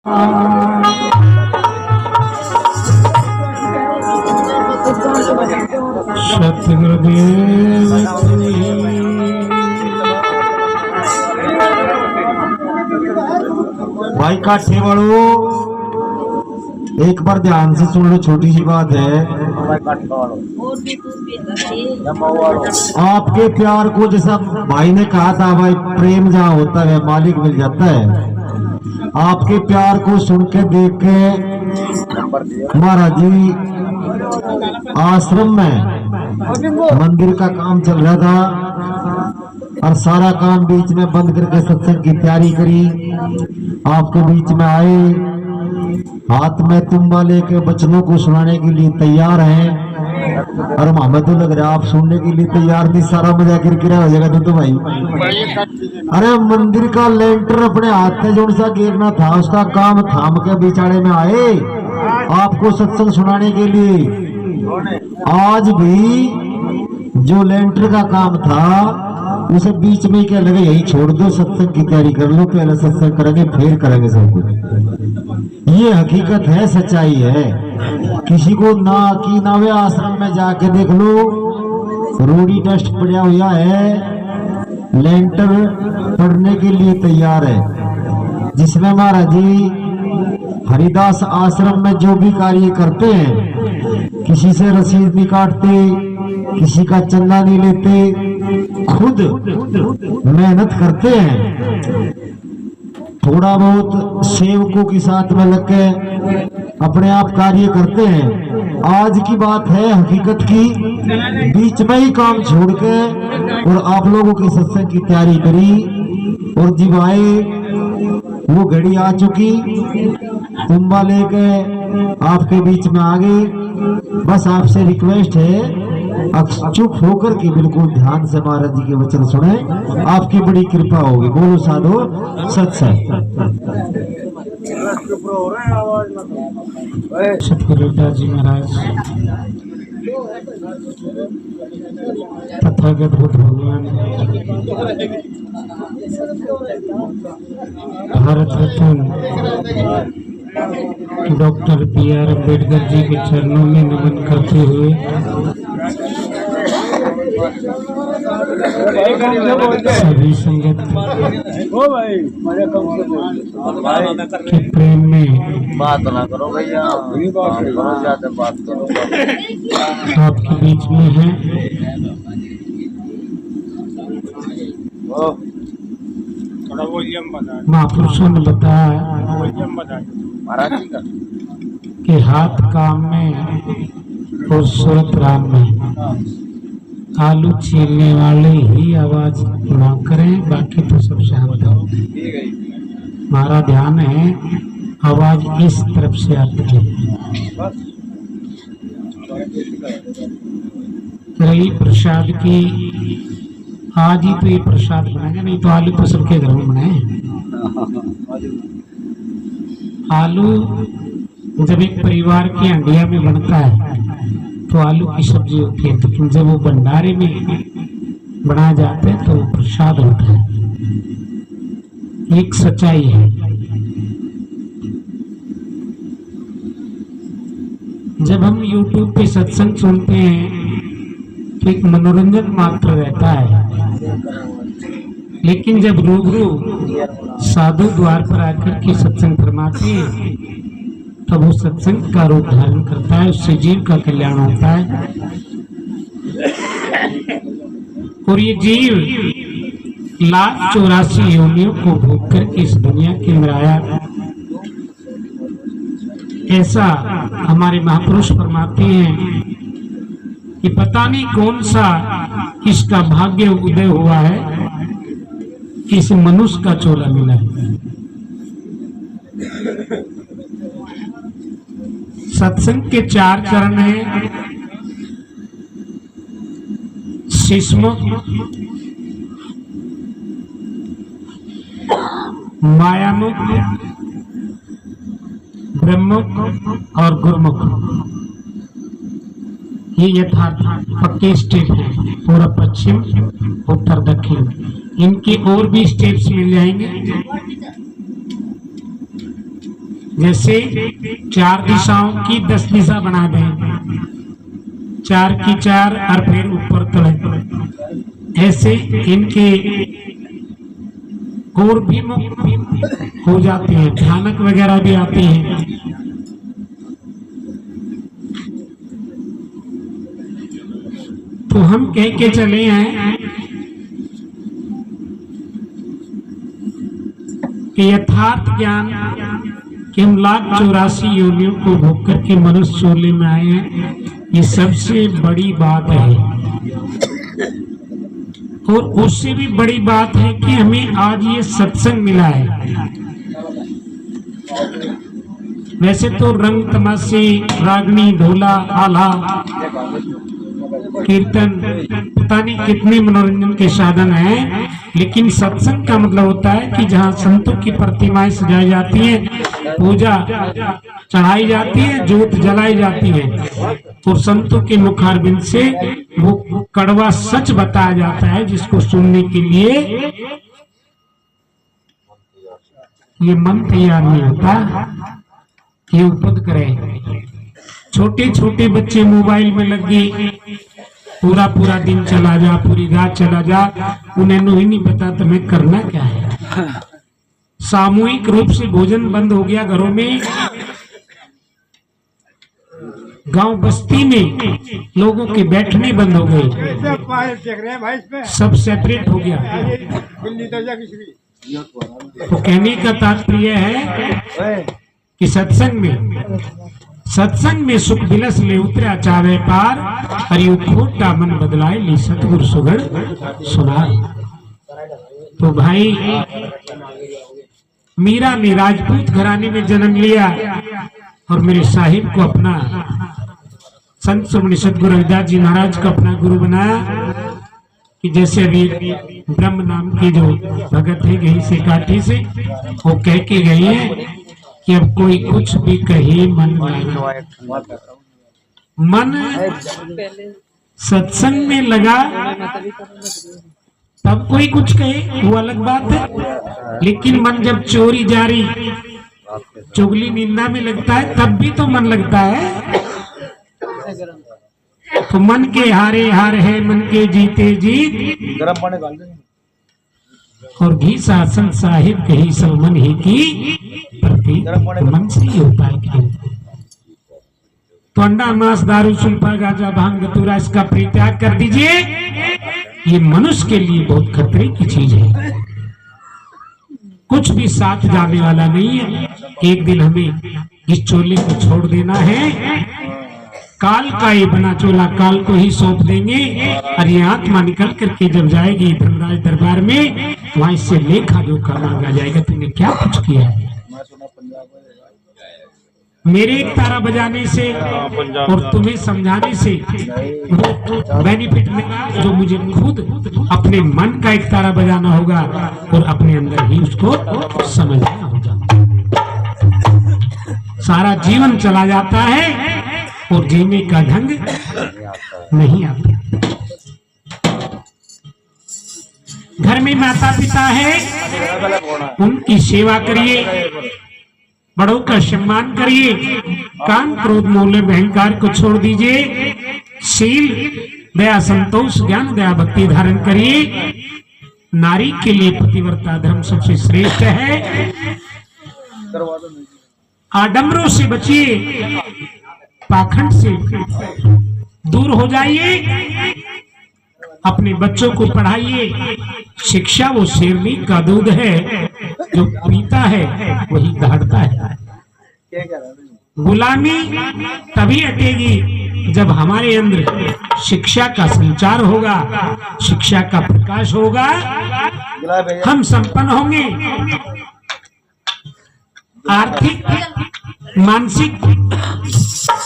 सतगुरुदेव भाई काठे वालों, एक बार ध्यान से सुन लो, छोटी सी बात है। आपके प्यार को जैसा भाई ने कहा था, भाई प्रेम जहाँ होता है मालिक मिल जाता है। आपके प्यार को सुन के देख के महाराज जी आश्रम में मंदिर का काम चल रहा था और सारा काम बीच में बंद करके सत्संग की तैयारी करी। आपके बीच में आए, हाथ में तुम्बा लेके बचनों को सुनाने के लिए तैयार हैं। और हमें तो लग रहा है आप सुनने के लिए तैयार नहीं, सारा मजा किरकिरा हो जाएगा तो भाई। अरे मंदिर का लेंटर अपने हाथ में जोड़ सा गिरना था, उसका काम थाम के बिचारे में आए आपको सत्संग सुनाने के लिए। आज भी जो लेंटर का काम था उसे बीच में क्या लगे, यही छोड़ दो, सत्संग की तैयारी कर लो, पहले सत्संग करेंगे फिर करेंगे सब कुछ। ये हकीकत है, सच्चाई है। किसी को ना की नावे आश्रम में जाके देख लो, रोडी डस्ट पड़ा हुआ है, लेंटर पड़ने के लिए तैयार है। जिसमें महाराज जी हरिदास आश्रम में जो भी कार्य करते हैं, किसी से रसीद नहीं काटते, किसी का चंदा नहीं लेते, खुद मेहनत करते हैं। थोड़ा बहुत सेवकों के साथ में लग के अपने आप कार्य करते हैं। आज की बात है, हकीकत की, बीच में ही काम छोड़ के और आप लोगों की सत्संग की तैयारी करी और जब आए वो घड़ी आ चुकी, तुम्बा लेके आपके बीच में आ गई। बस आपसे रिक्वेस्ट है, चुप होकर के बिल्कुल ध्यान से महाराज जी के वचन सुने, आपकी बड़ी कृपा होगी। बोलो साधो सत्संग। सतगुरुदास जी महाराज तथागत बुद्ध भगवान भारत रत्न डॉक्टर बी.आर. अम्बेडकर जी के चरणों में नमन करते हुए सभी संगत के प्रेम में बात ना करो भैया, ज्यादा बात करो, आपके बीच में है। महापुरुषों ने बताया कि हाथ काम में और सूरत राम में, आलू छीलने वाले ही आवाज ना करें, बाकी तो सब शांत हो। हमारा ध्यान है आवाज इस तरफ से आती है। रही प्रसाद की, आज ही तो ये प्रसाद बनाएंगे, नहीं तो आलू तो सबके घर में बनाए। आलू जब एक परिवार की हंडिया में बनता है तो आलू की सब्जी होती है, लेकिन जब वो भंडारे में बनाया जाता है तो प्रसाद होता है। एक सच्चाई है। जब हम YouTube पे सत्संग सुनते हैं तो एक मनोरंजन मात्र रहता है, लेकिन जब रूबरू साधु द्वार पर आकर के सत्संग फरमाते हैं तब वो सत्संग का रूप धारण करता है, उससे जीव का कल्याण होता है। और ये जीव 1,84 योनियों को भोग करके इस दुनिया के अंदर आया। ऐसा हमारे महापुरुष फरमाते हैं कि पता नहीं कौन सा इसका भाग्य उदय हुआ है, किस मनुष्य का चोला मिला है। सत्संग के 4 चरण हैं, शिष्म, मायामुख, ब्रह्ममुख और गुरुमुख। ये यथार्थ पक्के स्टेप है, पूरा पश्चिम उत्तर दक्षिण। इनके और भी स्टेप्स मिल जाएंगे। जैसे 4 दिशाओं की 10 दिशा बना दें, 4 की 4 और फिर ऊपर तले, ऐसे इनके और भी हो जाते हैं, भयानक वगैरह भी आते हैं। तो हम कह के चले हैं कि यथार्थ ज्ञान कि हम 1,84 योनियों को भोग करके मनुष्य चोले में आए हैं, ये सबसे बड़ी बात है। और उससे भी बड़ी बात है कि हमें आज ये सत्संग मिला है। वैसे तो रंग तमाशे, रागनी, ढोला, आला, कीर्तन, पता नहीं कितने मनोरंजन के साधन हैं, लेकिन सत्संग का मतलब होता है कि जहाँ संतों की प्रतिमाएं सजाई जाती हैं, पूजा चढ़ाई जाती है, जोत जलाई जाती है, और संतों के मुखारबिंद से वो कड़वा सच बताया जाता है, जिसको सुनने के लिए ये मन तैयार नहीं होता। ये उपद करे। छोटे छोटे बच्चे मोबाइल में लग गए, पूरा पूरा दिन चला जा, पूरी रात चला जा, उन्हें ही नहीं पता तुम्हें करना क्या है। सामूहिक रूप से भोजन बंद हो गया घरों में, गांव बस्ती में लोगों के बैठने बंद हो गए, सब सेपरेट हो गया। तो कहने का तात्पर्य है कि सत्संग में सुख बिलस ले उतरा चावे पार, हरियो खोटा मन बदलाए ली सतगुरु सुगड़ सुनार। तो भाई, मीरा ने राजपूत घराने में जन्म लिया और मेरे साहिब को अपना, संत सुमनि सतगुरु रविदास जी महाराज को अपना गुरु बनाया। कि जैसे अभी ब्रह्म नाम के जो भगत है गही से काठी से, वो कह के गई है कि अब कोई कुछ भी कहे मन मन सत्संग में लगा तब कोई कुछ कहे, वो अलग बात है, लेकिन मन जब चोरी जारी चुगली निंदा में लगता है तब भी तो मन लगता है। तो मन के हारे हार है, मन के जीते जीत, और घी शासन साहिब कही सब मन ही की प्रति, मन से ही होता है कि तो अंडा मांस दारू सुल्फा गांजा भांग धतूरा इसका परित्याग कर दीजिए। ये मनुष्य के लिए बहुत खतरे की चीज है, कुछ भी साथ जाने वाला नहीं है। एक दिन हमें इस चोले को छोड़ देना है, काल का ये बना चोला काल को ही सौंप देंगे, और ये आत्मा निकल करके जब जाएगी धर्मराज दरबार में, वहां इससे लेखा जोखा मांगा जाएगा, तुमने क्या कुछ किया है। मेरे एक तारा बजाने से और तुम्हें समझाने से वो बेनिफिट मिला, जो मुझे खुद अपने मन का एक तारा बजाना होगा और अपने अंदर ही उसको समझना होगा। सारा जीवन चला जाता है और जीने का ढंग नहीं आता। घर में माता पिता है, उनकी सेवा करिए, बड़ों का सम्मान करिए, काम क्रोध मोह अहंकार को छोड़ दीजिए, शील दया संतोष ज्ञान दया भक्ति धारण करिए। नारी के लिए पतिव्रता धर्म सबसे श्रेष्ठ है। आडंबरों से बचिए, पाखंड से दूर हो जाइए, अपने बच्चों को पढ़ाइए। शिक्षा वो शेरनी का दूध है, जो पीता है वही दहाड़ता है। गुलामी तभी हटेगी जब हमारे अंदर शिक्षा का संचार होगा, शिक्षा का प्रकाश होगा, हम संपन्न होंगे, आर्थिक मानसिक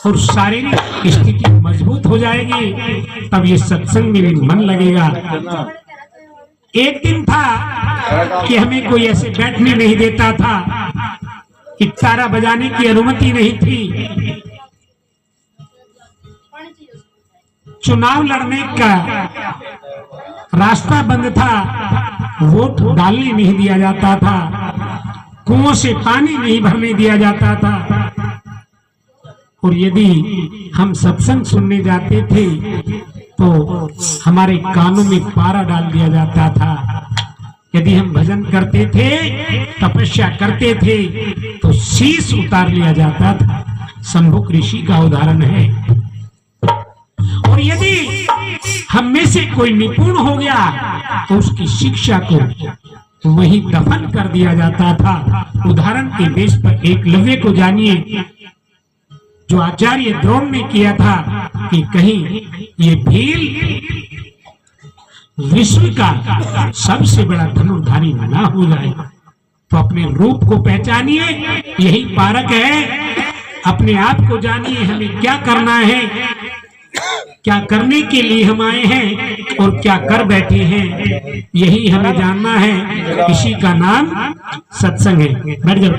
और शारीरिक स्थिति मजबूत हो जाएगी, तब ये सत्संग में भी मन लगेगा। एक दिन था कि हमें कोई ऐसे बैठने नहीं देता था, कि तारा बजाने की अनुमति नहीं थी, चुनाव लड़ने का रास्ता बंद था, वोट डालने नहीं दिया जाता था, कुओं से पानी नहीं भरने दिया जाता था। और यदि हम सत्संग सुनने जाते थे तो हमारे कानों में पारा डाल दिया जाता था। यदि हम भजन करते थे, तपस्या करते थे तो शीश उतार लिया जाता था। शंभुक ऋषि का उदाहरण है। और यदि हम में से कोई निपुण हो गया तो उसकी शिक्षा को वही दफन कर दिया जाता था। उदाहरण के बेस पर एकलव्य को जानिए, जो आचार्य द्रोण ने किया था कि कहीं ये भील विश्व का सबसे बड़ा धनुर्धारी ना हो जाए। तो अपने रूप को पहचानिए, यही पारक है। अपने आप को जानिए, हमें क्या करना है, क्या करने के लिए हम आए हैं और क्या कर बैठे हैं, यही हमें जानना है। इसी का नाम सत्संग है। बैठ जाओ।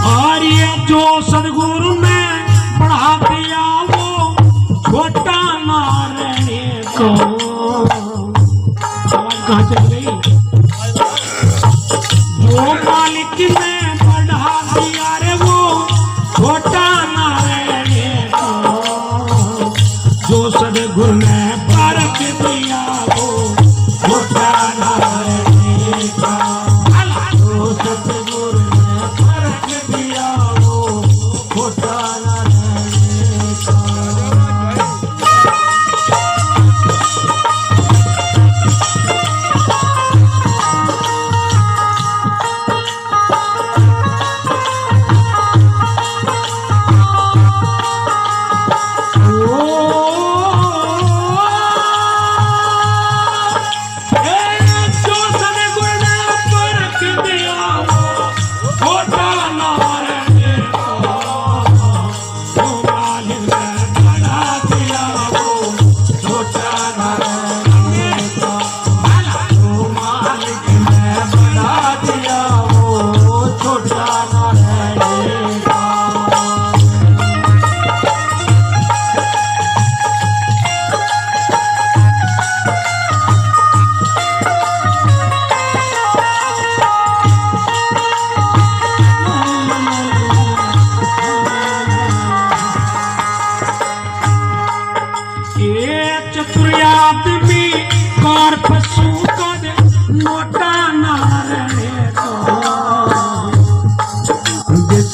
और ये जो सदगुरु ने बढ़ा दिया वो छोटा ना रहने को। कहाँ चल गई? जो मालिक ने बढ़ा दिया रे वो छोटा ना रहने को। जो सदगुरु ने परख दिया वो छोटा ना रहने का। जो सदगुरु ने परख दिया वो छोटा ना रहने का।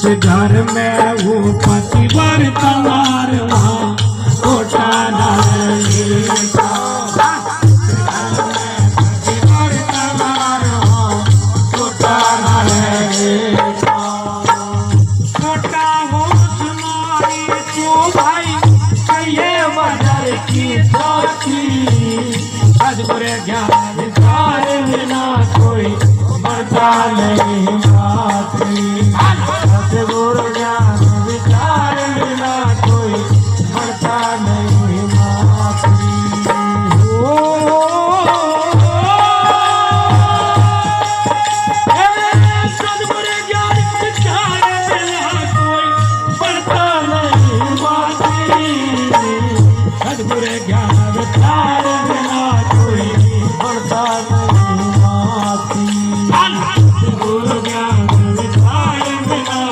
घर में वो पतिव्रता वहाँ छोटा ना रहेगा। छोटा ना रहेगा। छोटा हो सुनाई तो भाई कहिए वजर की साथी। सदगुरु ज्ञान विचार बिना कोई बढ़ता नहीं बाती। सदगुरु ज्ञान विचार बिना कोई बढ़ता नहीं बाती। सदगुरु ज्ञान विचार बिना कोई बढ़ता नहीं बाती। सदगुरु ज्ञान विचार बिना कोई बढ़ता नहीं बाती। सदगुरु ज्ञान विचार बिना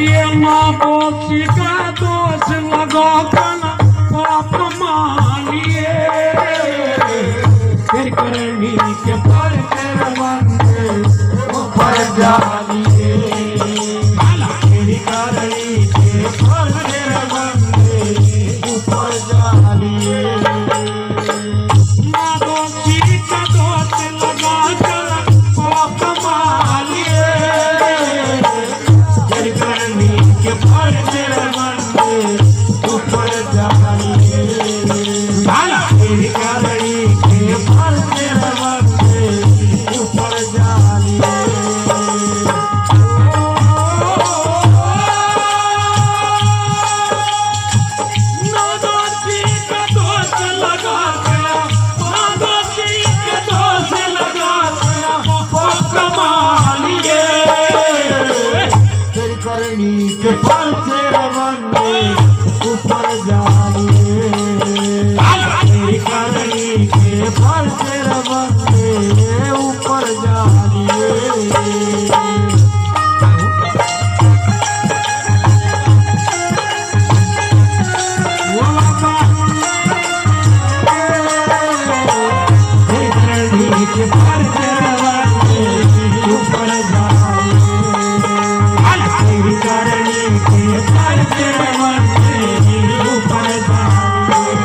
और ये माँ बोसी का दोष लगा कर पाप मानिए फिर करनी के पर बंदे ऊपर जानिए तेरी करनी के पर बंदे ऊपर जानिए माँ बोसी का दोष लगा कर पाप मानिए फिर करनी के पर बंदे ऊपर जानिए तेरी करनी के पर बंदे ऊपर जानिए करनी के फल से बंदे ऊपर जानिए तेरी करनी के फल से बंदे ऊपर जानिए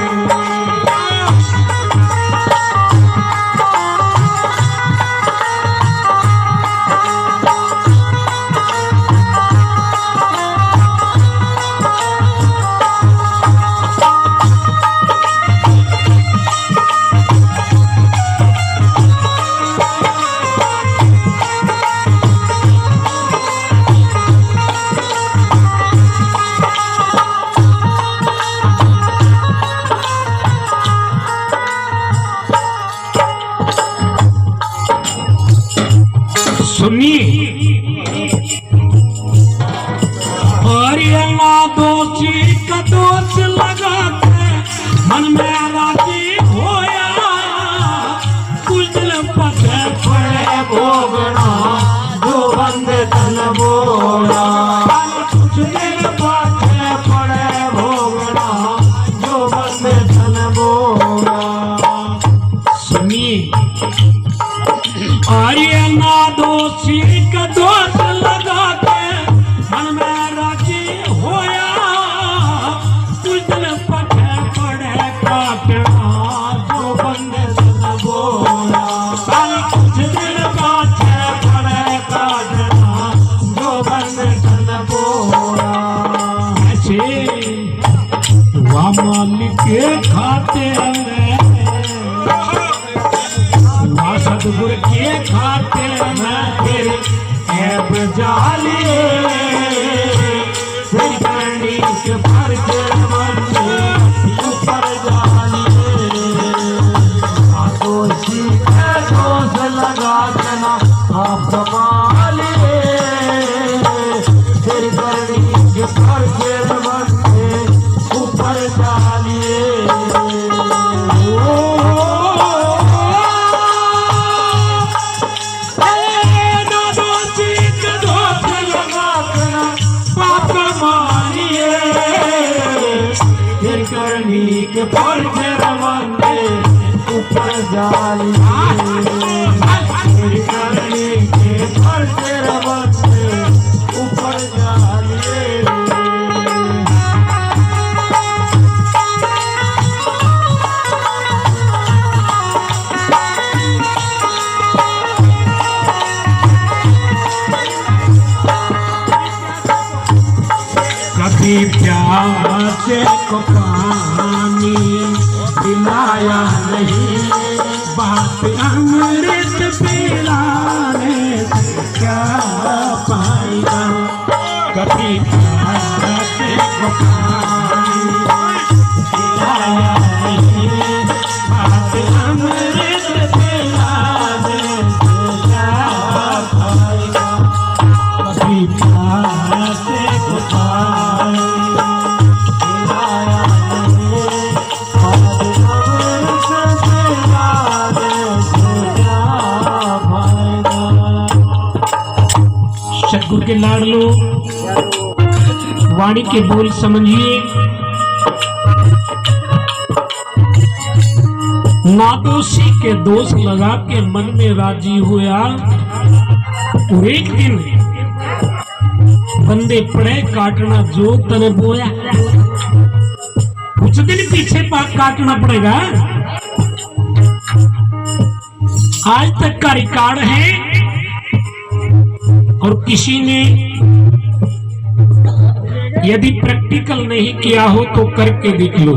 सुनिए और अल्लाह दोषी का दोष लगा के मन में राजी होया कुछ दिल पछे पड़े भोगना जो बंदे तन बोला कुछ दिल पछे पड़े भोगना जो बंदे तन बोला सुनिए और ये ना दोषी का दोष लगा के मन में राजी होया कुछ दिल पटे पड़े काटना जो बंदे तन बोला कुछ दिल पटे पड़े काटना जो बंदे तन बोला ऐसे वह मालिक के खाते सतगुर के खाते में फिर ऐब जालिए फिर करनी के पर बंदे ऊपर जालिए दोषी के दोष लगा के ना आप संभालिए फिर करनी के पर बंदे ऊपर जालिए करनी के पर बंदे ऊपर जालिए करनी के पर बंदे ऊपर जालिए कभी प्यासे को पानी पिलाया नहीं बात अमृत पिलाने से क्या पाएगा कभी प्यासे को पानी पिलाया नहीं बात अमृत पिलाने से क्या पाएगा कभी प्यासे को पानी सतगुरु के लाडलो वाणी के बोल समझिए। नादोषी के दोष लगा के मन में राजी हुआ और एक दिन बंदे पड़े काटना जो तने बोया। कुछ दिन पीछे पाक काटना पड़ेगा। आज तक का रिकॉर्ड है और किसी ने यदि प्रैक्टिकल नहीं किया हो तो करके देख लो।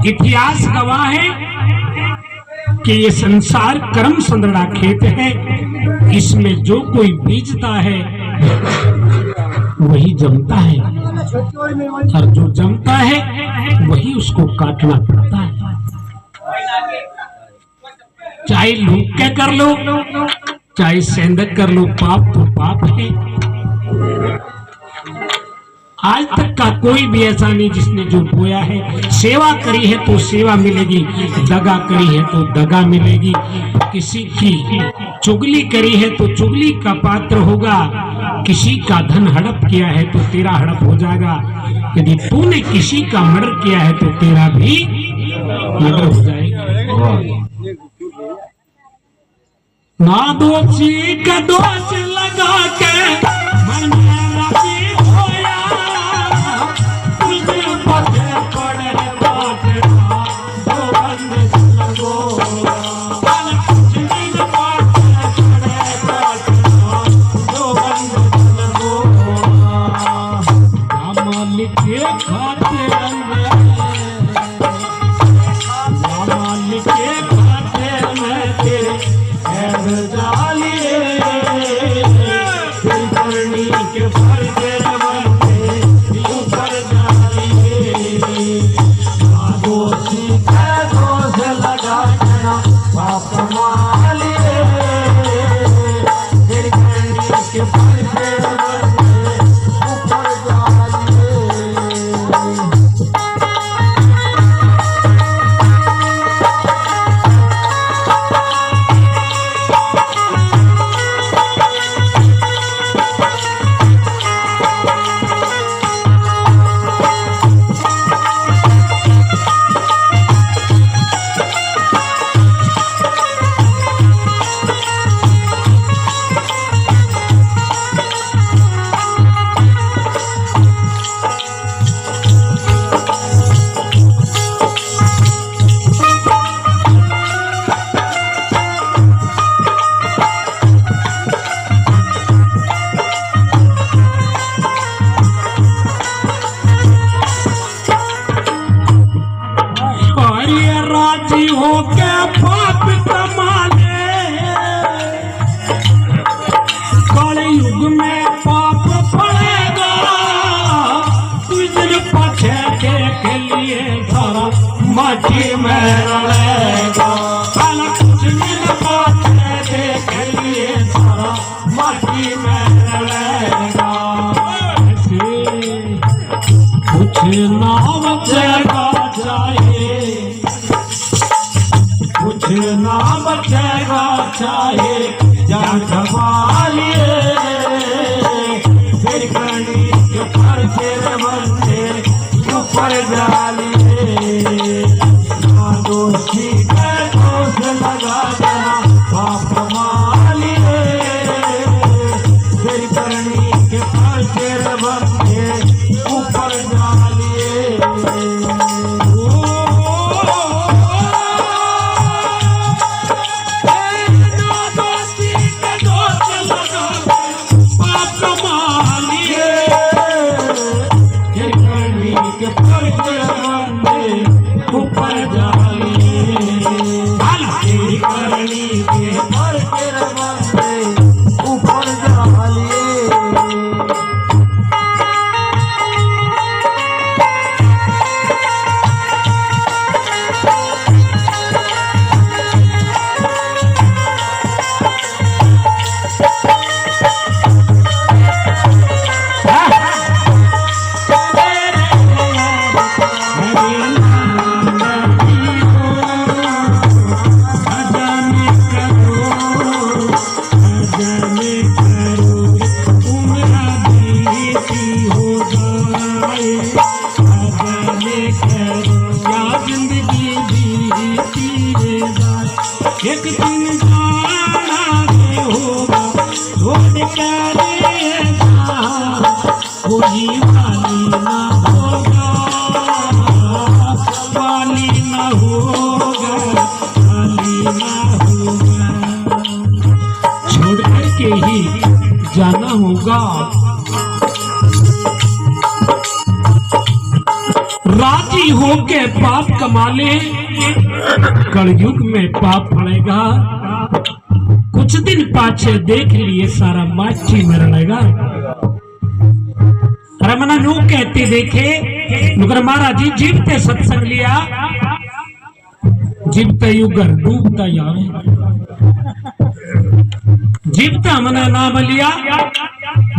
इतिहास गवाह है कि ये संसार कर्म संदड़ा खेत है। इसमें जो कोई बीजता है वही जमता है और जो जमता है वही उसको काटना पड़ता है। चाहे लूट के कर लो चाहे सेंधक कर लो, पाप तो पाप है। आज तक का कोई भी ऐसा नहीं जिसने जो बोया है। सेवा करी है तो सेवा मिलेगी, दगा करी है तो दगा मिलेगी। किसी की चुगली करी है तो चुगली का पात्र होगा। किसी का धन हड़प किया है तो तेरा हड़प हो जाएगा। यदि तूने किसी का मर्डर किया है तो तेरा भी मर्डर हो जाएगा। नादोषी का दोष लगा के मन में राजी होया, तुझे पथे पड़े बाटना जो बंद लगो। कुछ दिन पथे पड़े बाटना जो बंद लगो। राम लिखे खातिर राम लिखे खातिर में तेरे जालिए दिल करनी के फल तेरे बनते ऊपर जालिए। दोषी का दोष लगा देना पाप मालिए दिल करनी के फल तेरे बनते ऊपर जालिए। राजी होके पाप कमाने, कलि युग में पाप पड़ेगा। तुझे पछे के लिए धरा माटी में रहेगा। कुछ दिन पछे के लिए धरा माटी में रहेगा। कुछ ना बचेगा चाहिए, कुछ ना बचेगा चाहे जान गवालिए। फिर करनी के पर तेरे बनते ऊपर जालिए। दोषी का दोष लगा देना पाप मालिए। फिर करनी के पर तेरे बनते ऊपर जालिए। ऊपर जालिए करनी के पर तेरे बनते ऊपर जालिए। होगा। राजी होके पाप कमा ले, कलयुग में पाप पड़ेगा। कुछ दिन पाछे देख लिए सारा माची में रहेगा। रमना नू कहते देखे नुकर महाराज जी जीवते सत्संग लिया, जीवते युगर डूबता यावे, जीवता हमने नाम लिया,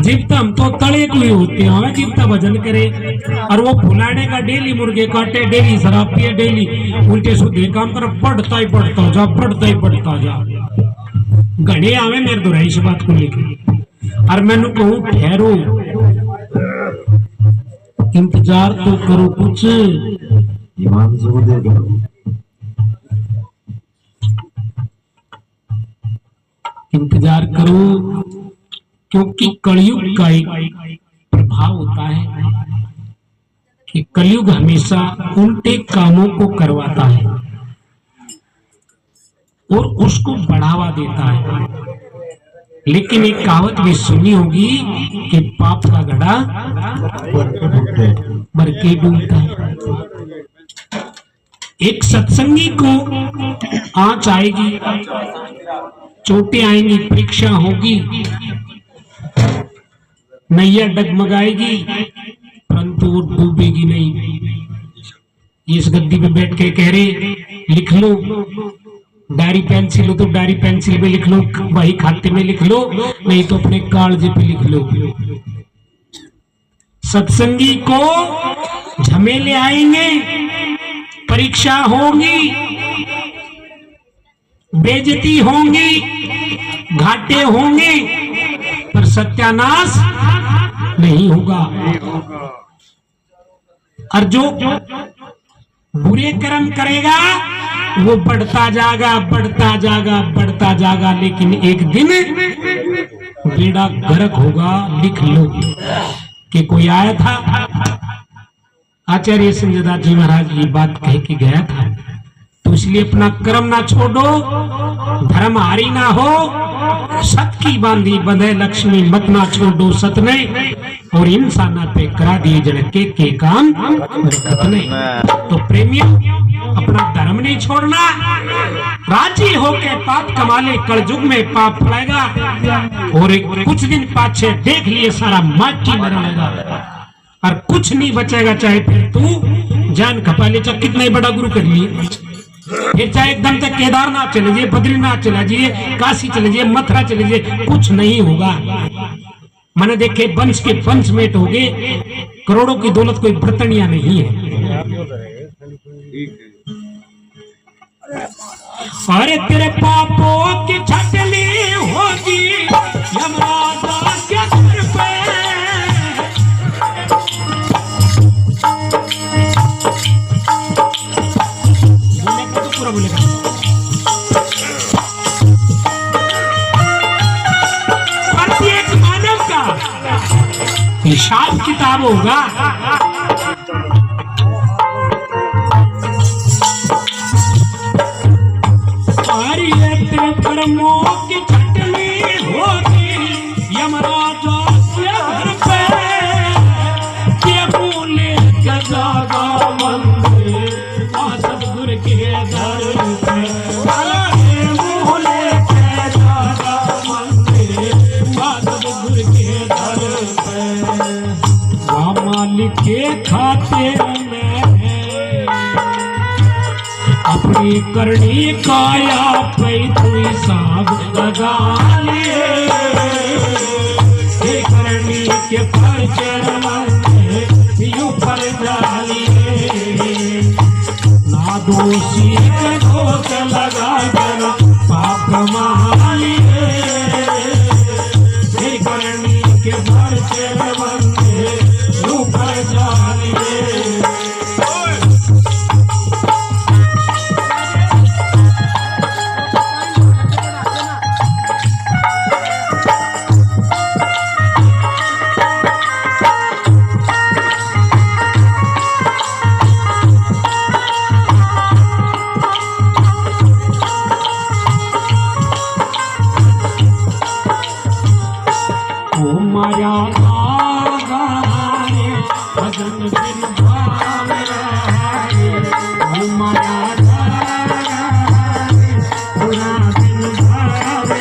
जीवता हम तो तले कोई होते हैं, जीवता भजन करे और वो फुलाने का डेली मुर्गे काटे, डेली शराब पिए, डेली उल्टे सीधे काम कर, बढ़ता ही बढ़ता जा, बढ़ता ही बढ़ता जा। घड़े आवे मेरे दोहराई से बात को लेके और मैंने कहूं ठहरो, इंतजार तो करो, कुछ ईमान से दे दो। इंतजार करो, क्योंकि कलयुग का एक प्रभाव होता है कि कलयुग हमेशा उल्टे कामों को करवाता है और उसको बढ़ावा देता है। लेकिन एक कहावत भी सुनी होगी कि पाप का घड़ा भर के डूबता है। एक सत्संगी को आंच आएगी, चोटें आएंगी, परीक्षा होगी, नैया डगमगाएगी, परंतु वो डूबेगी नहीं। इस गद्दी पे बैठ के कह रहे लिख लो, डायरी पेंसिल हो तो डायरी पेंसिल में लिख लो, वही खाते में लिख लो, नहीं तो अपने कागज पे लिख लो। सत्संगी को झमेले आएंगे, परीक्षा होगी, बेइज्जती होंगी, घाटे होंगे, पर सत्यानाश नहीं होगा। और जो बुरे कर्म करेगा वो बढ़ता जाएगा, बढ़ता जाएगा, बढ़ता जाएगा, लेकिन एक दिन बेड़ा गर्क होगा। लिख लो कि कोई आया था, आचार्य संजय दास जी महाराज ये बात कह के गया था, तो इसलिए अपना कर्म ना छोड़ो, धर्म हारी ना हो, सत की बांधी बंधे लक्ष्मी मत ना छोड़ो सत ने, और इंसान पे करा दिए जड़के के काम बरकत ने। तो प्रेमियों, अपना धर्म नहीं छोड़ना, राजी होके पाप कमा ले, कलयुग में पाप पड़ेगा और एक कुछ दिन पाछे देख लिए सारा माटी में रहेगा और कुछ नहीं बचेगा। चाहे फिर तू जान खपा ले, चाहे कितना ही बड़ा गुरु कर लिए, फिर चाहे एकदम तक केदारनाथ चले जाइए, बद्रीनाथ चले जाइए, काशी चले जाइए, मथुरा चले जाइए, कुछ नहीं होगा। मैंने देखे वंश के वंशमेट हो गए, करोड़ों की दौलत कोई बर्तनिया नहीं है। अरे तेरे पापों की छटनी होगी यमराजा के सर पे, पूरा बोलेगा। प्रत्येक मानव का हिसाब किताब होगा। कर्मों की छटनी होगी यमराजा के घर पे, के बोले गजागा मंदिर सतगुरु के दर पे, बोले गजागा मंदिर सतगुरु के दर पे। मालिक के खाते में अपनी करनी काया पे तू हिसाब लगा ले, करनी के पर डालिए, ना दोषी के दोष लगा कर पाप कमा लिए, करनी के पर डालिए। माया रे भजन बिन भावे ओ माया रे पूरा बिन भावे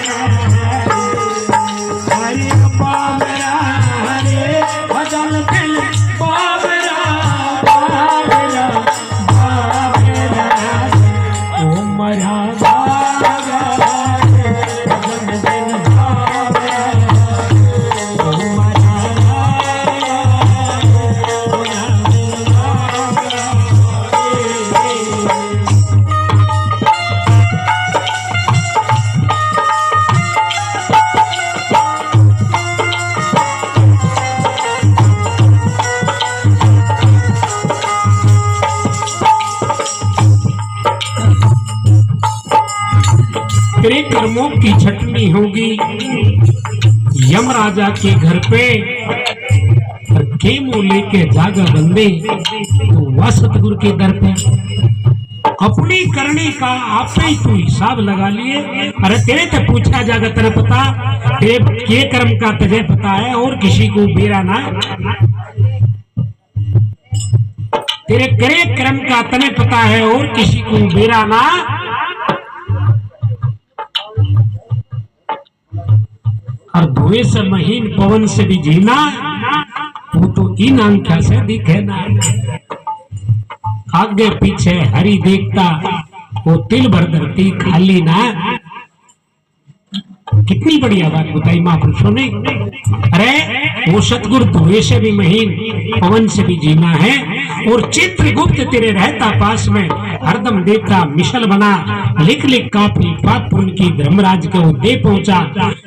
हरि बाबरा रे भजन बिन बाबरा बाबरा बाबरा ओ माया तेरे कर्मों की छटनी होगी यम राजा के घर पे और खेमो लेके जागा बंदे तो वह सतगुरु के दर पे अपनी करनी का आप ही तू हिसाब लगा लिए। अरे तेरे तो पूछा जागा तेरा पता तेरे के कर्म का तुझे पता है और किसी को बेरा ना तेरे करे कर्म का तने पता है और किसी को बेरा ना और धुएं से महीन पवन से भी जीना वो तो इन आंखों से दिखे ना। आगे पीछे हरी देखता वो तिल भर धरती खाली ना। कितनी बढ़िया बात बताई महापुरुषों ने। अरे वो सतगुरु धुएं से भी महीन पवन से भी जीना है और चित्रगुप्त तेरे रहता पास में हरदम देता मिशल बना लिख लिख काफी पाप पुण्य की धर्मराज को दे पहुंचा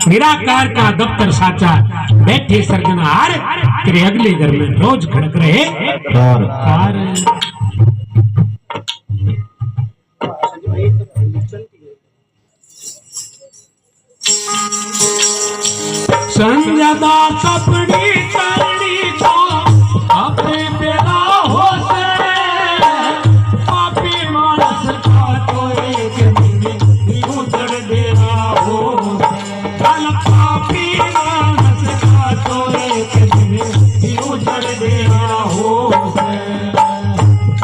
निराकार का दफ्तर साचा बैठे सर्जनहार तेरे अगले घर में रोज खड़क रहे कार। संजदा सपनी करनी तो अपने बेला हो से पापी मानस का तो एक दिन उतर देना हो कल पापी मानस का तो एक दिन उतर देना हो।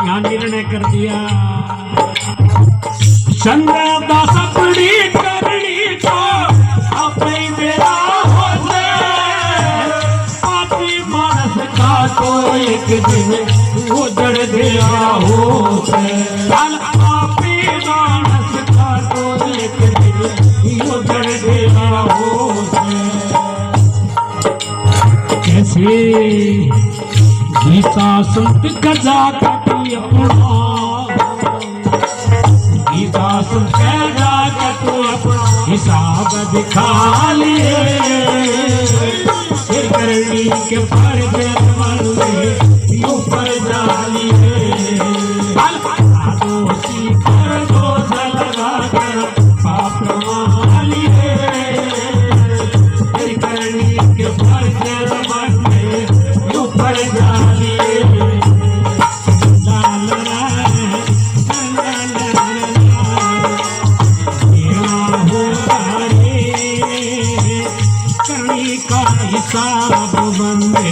यहाँ निर्णय कर दिया संजदा सपनी करनी तो अपने बेला तो एक दिन उजड़ गया हो कल पापी मानस का तो एक दिन उजड़ गया हो। कैसे गीता संत गजा कटी अपना गीता संत गजा कटो अपना हिसाब दिखा लिए फिर करनी के पर ऊपर जालिए दोषी कर दोष लगा कर पाप मालिए फिर करनी के पर ऊपर जालिए करनी का हिसाब बंदे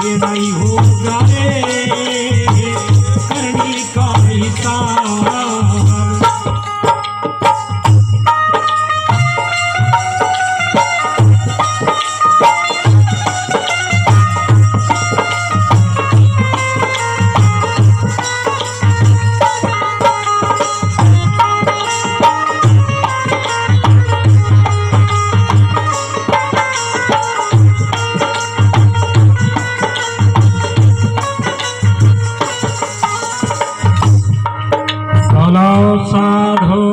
ये नहीं होगा रे करनी का हिसाब। साधो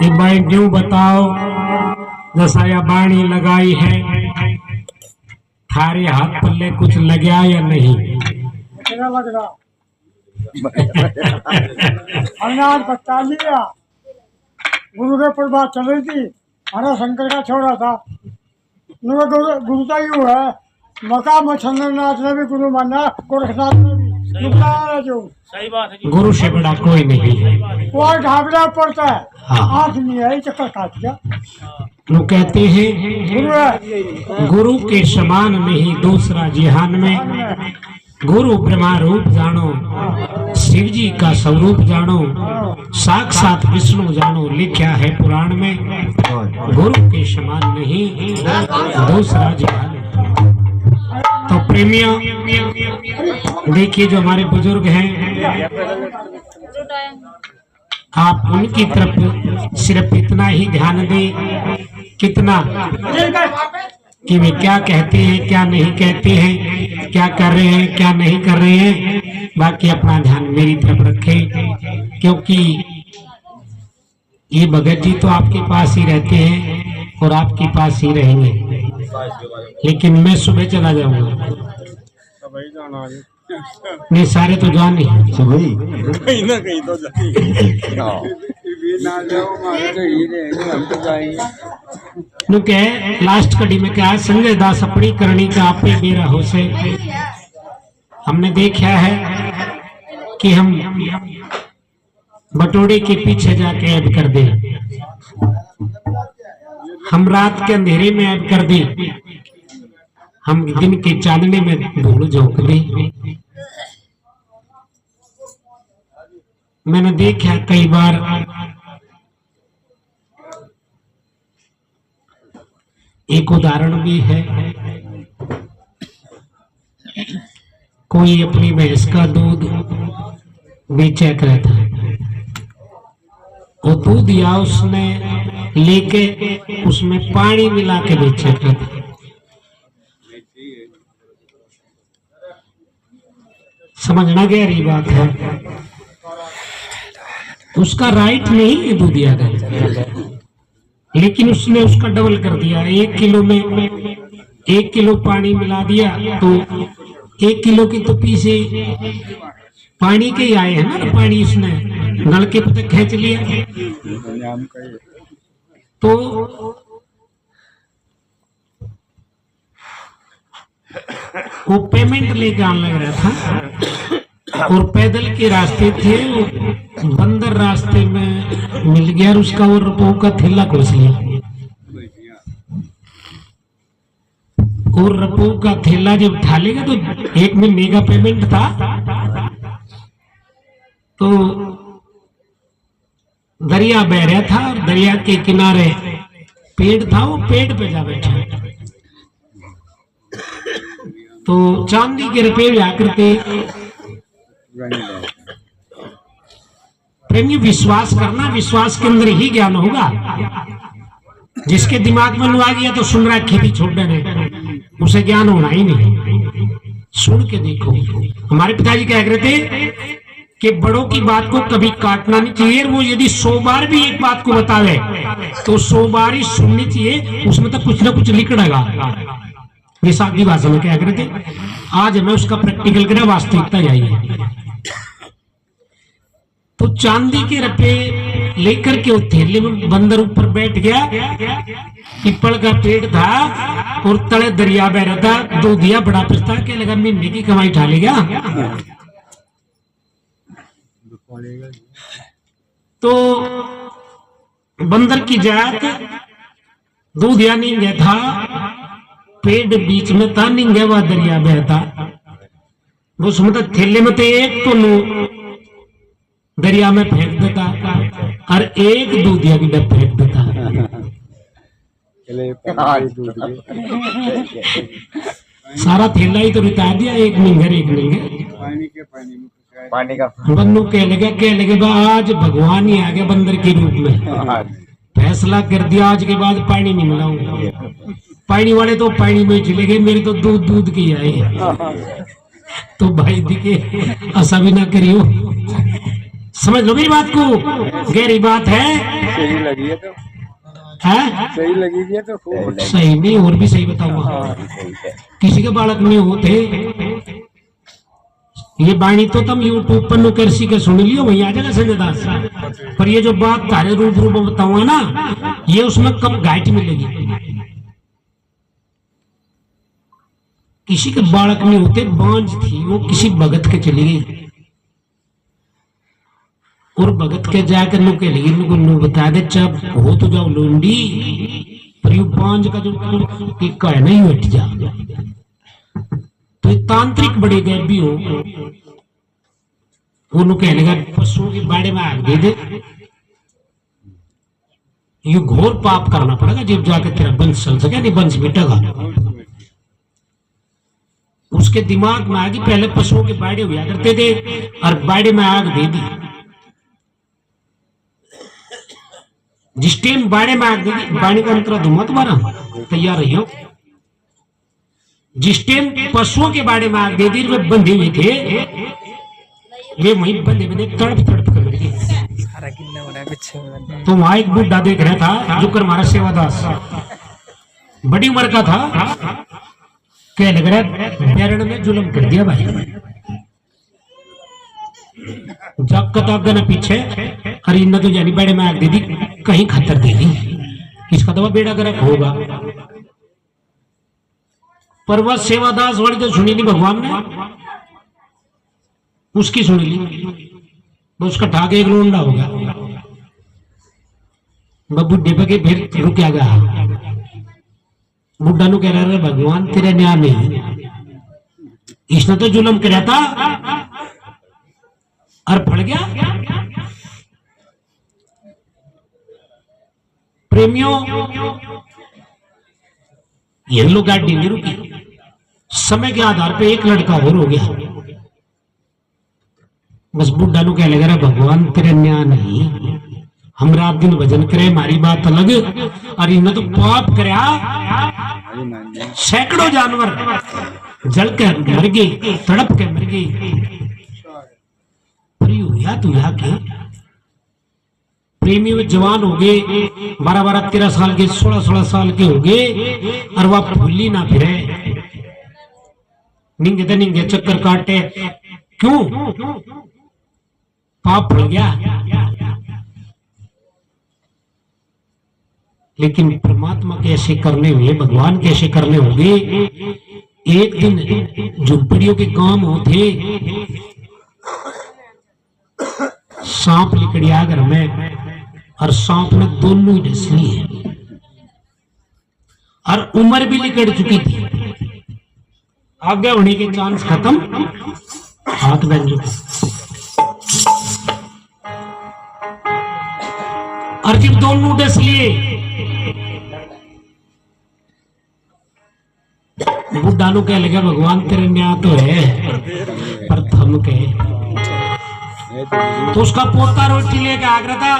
एक भाई क्यों बताओ जैसा या बाणी लगाई है थारे हाथ पल्ले कुछ लगा या नहीं? लग रहा हमने आज बता लिया गुरु के प्रभाव चल रही थी हरा शंकर का छोड़ा था गुरु का यूँ है मका मच्छंद्रनाथ ने भी गुरु माना गोरखनाथ ने भी जो सही बात है। गुरु से बड़ा कोई नहीं है। वो ढाबला पड़ता है हाँ। आँख नहीं है चक्कर काट गया। वो कहते हैं गुरु है गुरु के समान नहीं दूसरा जिहान में। गुरु ब्रह्मा रूप जानो, शिव जी का स्वरूप जानो, साक्षात विष्णु जानो, लिखा है पुराण में। गुरु के समान नहीं दूसरा जिहान। तो प्रेमियों देखिए, जो हमारे बुजुर्ग हैं, आप उनकी तरफ सिर्फ इतना ही ध्यान दें, कितना कि वे क्या कहते हैं, क्या नहीं कहते हैं, क्या कर रहे हैं, क्या नहीं कर रहे हैं। बाकी अपना ध्यान मेरी तरफ रखें, क्योंकि ये भगत जी तो आपके पास ही रहते हैं और आपके पास ही रहेंगे, लेकिन मैं सुबह चला जाऊंगा। नहीं, सारे तो जान नहीं। कहीं ना कहीं तो ना जाओ, मारे तो ही रहेंगे, हम तो जाएंगे। कह लास्ट कड़ी में क्या संजय दास अपनी करनी का आपे बेरा हो से। हमने देखा है कि हम बटोड़े के पीछे जाके ऐब कर दे, हम रात के अंधेरे में ऐब कर दे, हम दिन के चांदने में धूल झोंक दे। मैंने देखा कई बार एक उदाहरण भी है, कोई अपनी भैंस का दूध बेचा रहता है, वो दूध या उसने लेके उसमें पानी मिला के बेचा रहता है। समझना गहरी बात है। उसका राइट नहीं है दूध दिया गया, लेकिन उसने उसका डबल कर दिया। 1 किलो में 1 किलो पानी मिला दिया, तो 1 किलो के तो पीछे पानी के ही आए हैं ना, पानी उसने नल के तक खींच लिया। तो वो पेमेंट लेके आने लग रहा था, और पैदल के रास्ते थे, वो बंदर रास्ते में मिल गया और उसका वो रुपयों का थैला घुस लिया, और रुपयों का थैला जब उठा लेगा तो 1 महीने का पेमेंट था, तो दरिया बह रहा था और दरिया के किनारे पेड़ था, वो पेड़ पे जा बैठा। तो चांदी के रुपये आकर के प्रेमी विश्वास करना, विश्वास के अंदर ही ज्ञान होगा। जिसके दिमाग में आ गया तो सुन रहा है, खेती छोड़ देने, उसे ज्ञान होना ही नहीं। सुन के देखो, हमारे पिताजी क्या कह रहे थे कि बड़ों की बात को कभी काटना नहीं चाहिए। वो यदि 100 बार भी एक बात को बतावे तो 100 बार ही सुननी चाहिए, उसमें तो कुछ ना कुछ लिखड़ेगा। ये सादी भाषा में क्या करते, आज हमें उसका प्रैक्टिकल करें, वास्तविकता यही है। तो चांदी के रुपये लेकर के उस थैले में बंदर ऊपर बैठ गया, पीपल का पेड़ था और तले दरिया बह रहा था। दूधिया बड़ा पिस्ता के लगा, महीने की कमाई उठा लेगा। तो बंदर की जात दूधिया नहीं गया था, पेड़ बीच में था, नहीं गया वह दरिया बहता। वो उसमें थैले में तो एक तो दरिया में फेंक देता और एक दूधिया की डब फेंक देता। सारा थैला ही तो रिता दिया, एक निंगर एक निंगर पानी का बन्नू कह लगे आज भगवान ही आ गया बंदर के रूप में, फैसला कर दिया आज के बाद पानी नहीं मिलाऊंगा। पानी वाले तो पानी में चले गए, मेरे तो दूध की आए। तो भाई दिखे ऐसा भी ना करियो, समझ लो मेरी बात को, गहरी बात है। सही लगी है तो है, सही लगी है तो खूब सही नहीं, और भी सही बताऊंगा। किसी के बालक में होते ये बाणी तो तुम यूट्यूब पर नुकरसी के सुन लियो, वही आ जाएगा संजय दास। पर ये जो बात तारे रूप में बताऊंगा ना, ये उसमें कम गाइड मिलेगी। किसी के बालक में होते, बांझ थी, वो किसी भगत के चली गई और भगत के जाकर नु के लगी, नु बता दे चब हो तो जाओ लोंडी, पर पांच का जो एक है नहीं हट जा। तो ये तांत्रिक बड़े गए भी हो, वो कहने लगा पशुओं के बाड़े में आग दे दे, ये घोर पाप करना पड़ेगा जब जाके तेरा वंश चल सके, नहीं वंश मिटेगा। उसके दिमाग में आगे पहले पशुओं के बाड़े हुआ करते थे और बाड़े में आग दे दी। जिस टाइम बाड़े में आग दे दी, बाड़े का अंतरा धुआं तुम्हारा तैयार रही हो। जिस टाइम पशुओं के बाड़े में आग दे दी, वे बंधे हुए थे, वे वहीं बंधे बंधे तड़प तड़प कर मर गए। तो वहां एक बुढ़ा देख रहा था जो कर हमारा सेवादास बड़ी उम्र का था, कह लग रहा बैरण में जुल्म कर दिया भाई। जब कताब ना पीछे अरे इन्ना तो जानी बेड़े में आग दे दी, कहीं खतर दे दी, इसका तो बेड़ा गर्क होगा। पर वह सेवादास वाली तो सुनी नहीं भगवान ने, उसकी सुन ली, उसका ठाके एक लोंडा हो गया। बुढ़े पे फिर रुक गया। बुढ़ा नु कह रहा भगवान तेरे न्याय नहीं, इसने तो जुल्म कराया था और फड़ गया। प्रेमियों, ये लोग गाड़ी नहीं रुकी, समय के आधार पे एक लड़का और हो गया। बस बुढ़ा नु कह लगा भगवान तेरे न्याय नहीं, हम रात दिन भजन करे, हमारी बात अलग, और इन्हें तो पाप करया, सैकड़ों जानवर जल के मर गए, तड़प के मर गए। हुआ तो यहाँ के प्रेमी में जवान हो गए, 12-12, 13 साल के, 16-16 साल के हो गए, और वह भूली ना फिरे, निंगे तो निंगे चक्कर काटे। क्यों? पाप हो गया। लेकिन परमात्मा कैसे करने हुए, भगवान कैसे करने होंगे। एक दिन झुंपड़ियों के काम होते, सांप लिकड़िया घर में, और सांप ने दोनों ही डस लिए, और उम्र भी लिकड़ चुकी थी, आगे होने के चांस खत्म। हाथ बन चुके, और जब दोनों डस लिए, बुढ़ा नु कह लगा भगवान तेरे न्याय तो है, पर थम के। तो उसका पोता रोटी लेके आ रहा था,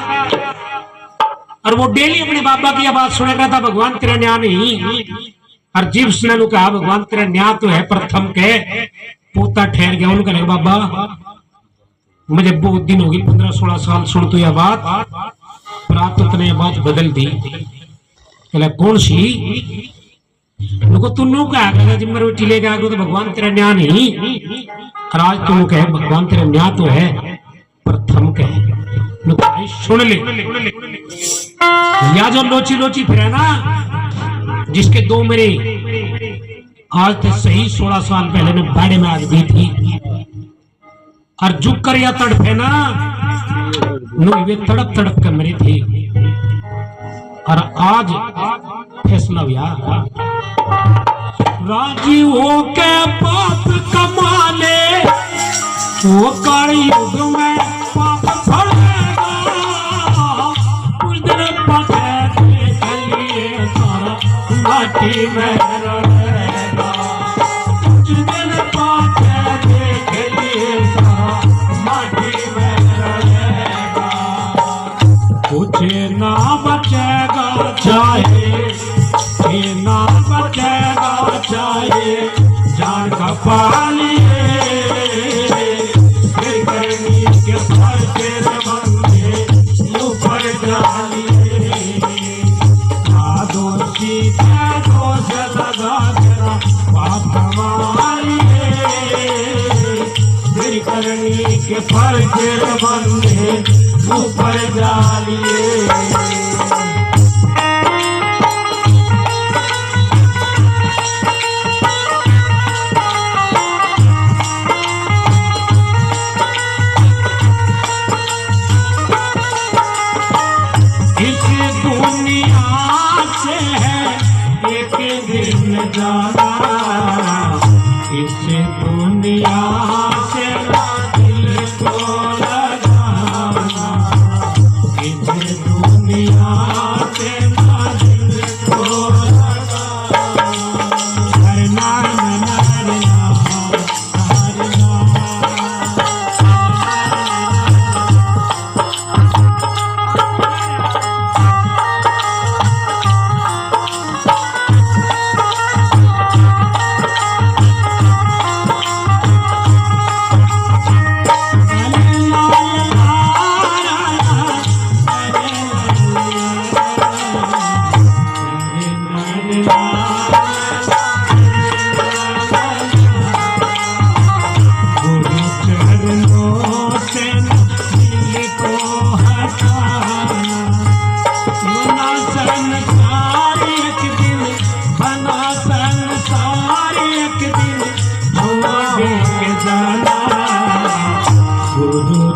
और वो डेली अपने बाबा की आवाज सुन रहा था, भगवान तेरा न्याय नहीं। और जीव ने कहा भगवान तेरा न्याय तो है, पर थम के। पोता ठहर गया, उन्होंने कहा बाबा मुझे बहुत दिन हो गई, 15-16 साल सुन तो यह बात, पर आज तो तुमने बात बदल दी। कहला कौन सी? उनको तुन्नू कहा जब मैं रोटी लेके आ गया तो भगवान तेरा न्याय नहीं, और आज तुम कहे भगवान तेरा न्याय तो है, पर थम कहे। सुन ले, या जो लोची लोची फिर ना, जिसके दो मेरे आज तक सही 16 साल पहले ने बाड़े में आग दी थी, और झुक कर या तड़पे ना, वे तड़प तड़प कर मरी थी, और आज फैसला हुआ राजी हो के पाप कमा ले, वो काली युग में पाप फलेगा, कुछ दिन पके देख लिए सारा माटी में रहेगा, कुछ दिन पके देख लिए सारा माटी में रहेगा, कुछ ना बचेगा चाहे ना बचेगा चाहे जान का पालिए, फिर करनी के सर के बंदे ऊपर जालिए, दोषी क्या दोष लगा तेरा पाप कमालिए, फिर करनी के सर के बंदे ऊपर जालिए। जाना, इस दुनिया से ना दिल को लगाना, इस दुनिया से ना दिल को लगाना। हरना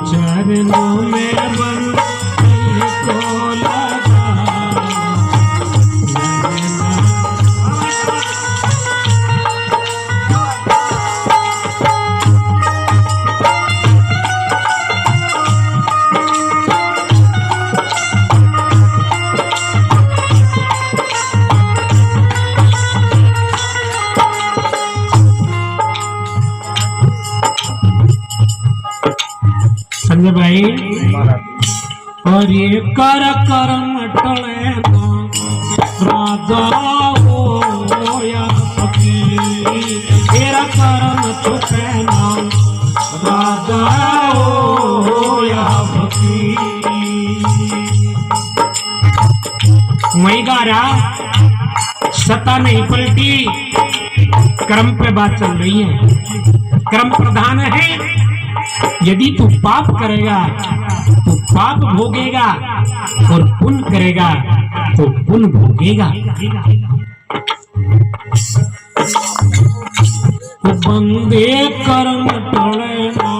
चरणों में बन को संजय भाई, और ये कर करम टले ना राजा हो या फकीर, तेरा करम छुपे ना राजा हो या फकीर। वही गा रहा, सत्ता नहीं पलटी, कर्म पे बात चल रही है। कर्म प्रधान है। यदि तू पाप करेगा तो पाप भोगेगा, और पुण्य करेगा तो पुण्य भोगेगा। तो बंदे कर्म टले ना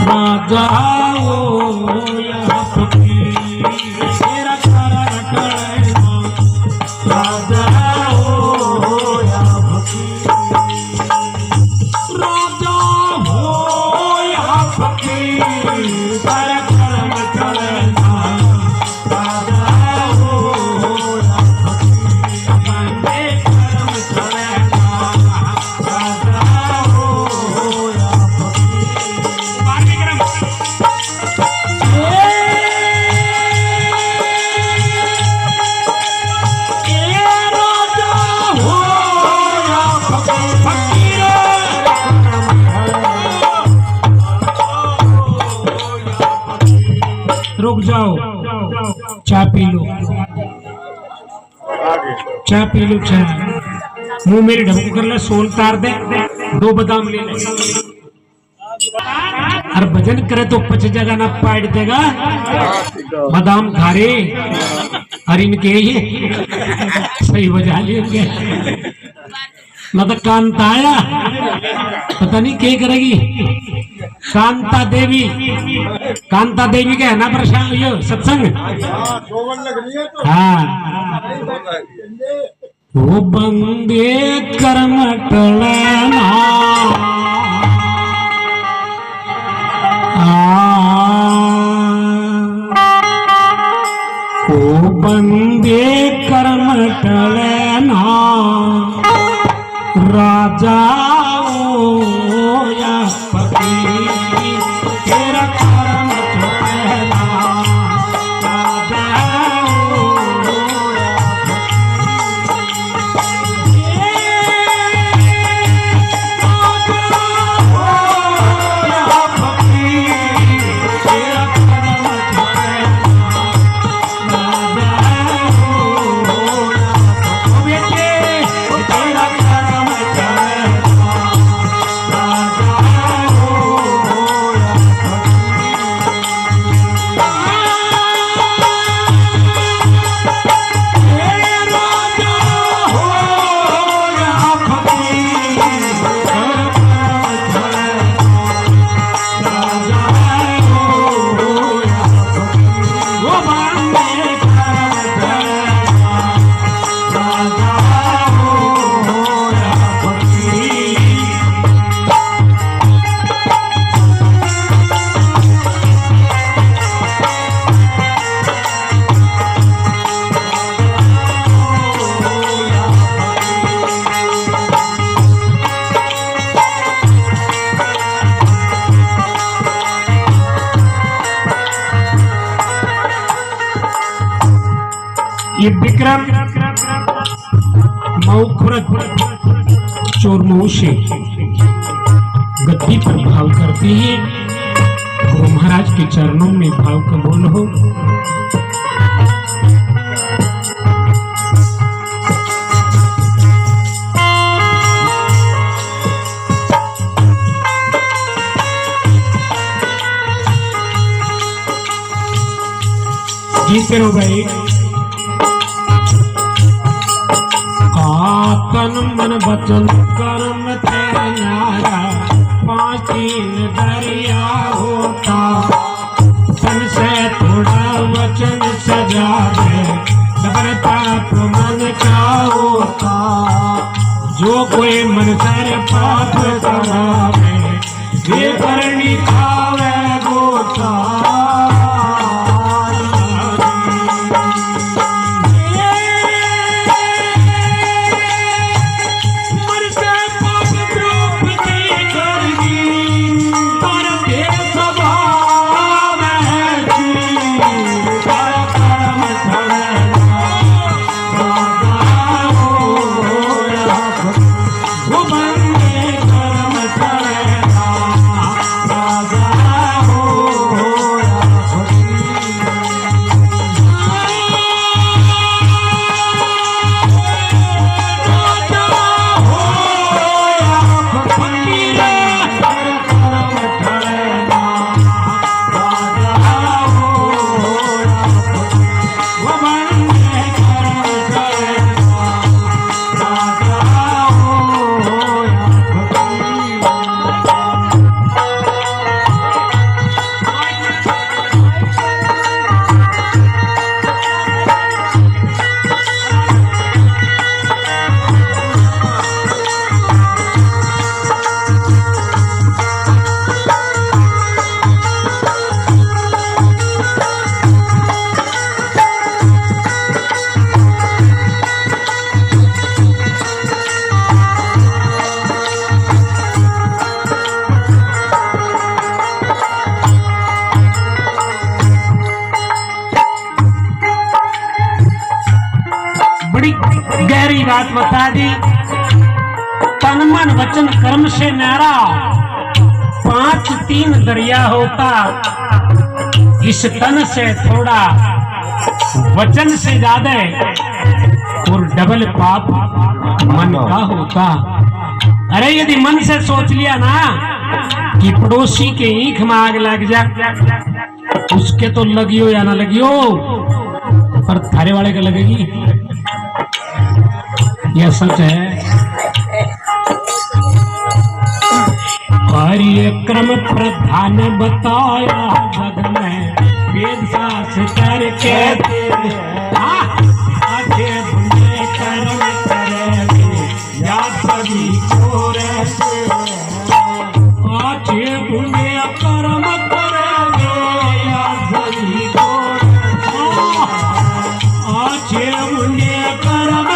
राजा हो या फकीर, तेरा कर्म टले ना राजा हो या फकीर। राजा हो फकीर कर कर्म टले ना राजा हो या फकीर, बंदे कर्म टले ना राजा हो या फकीर। बाकी कर्म राजा हो या फकीर, रुक जाओ, चाय पी लो, चाय पी लो, चाय। मुंह मेरी ढमक कर ले, सोल तार दे, 2 बादाम ले ले। और भजन करे तो 5 जगह ना पाड़ देगा, बादाम खारे और इनके ये सही बजा लेंगे। न तो कांता आया, पता नहीं क्या करेगी। कांता देवी का है ना प्रशांत, ये सत्संग। हाँ, वो बंदे कर्म टले ना वो बंदे कर्म टले ना राजा हो या फकीर, तेरा कर्म छुपे ना राजा हो या फकीर, तेरा कर्म छुपे ना राजा हो या फकीर। ये विक्रम मऊ खुरद चोर मऊ से गद्दी पर भाव करती है। गुरु महाराज के चरणों में भाव कबूल हो। जीते रहो भाई। तन मन वचन कर्म तेरा न्यारा, पांच तीन दरिया होता। तन से थोड़ा वचन सजा दे, डबर पाप मन का होता। जो कोई मन से पाप करावे, ये करनी खावे गोता। बड़ी गहरी बात बता दी। तन मन वचन कर्म से न्यारा, पांच तीन दरिया होता। इस तन से थोड़ा वचन से ज्यादा और डबल पाप मन का होता। अरे यदि मन से सोच लिया ना कि पड़ोसी के ईख में आग लग जा, उसके तो लगियो या ना लगियो, पर थारे वाले का लगेगी। यह सच है। कार्य क्रम प्रधान बताया जग में, वेद शास्त्र कहते आखे बुने कर्म करेंगे या सभी को रहते। आखे बुने कर्म करेंगे या सभी को, आखे बुने कर्म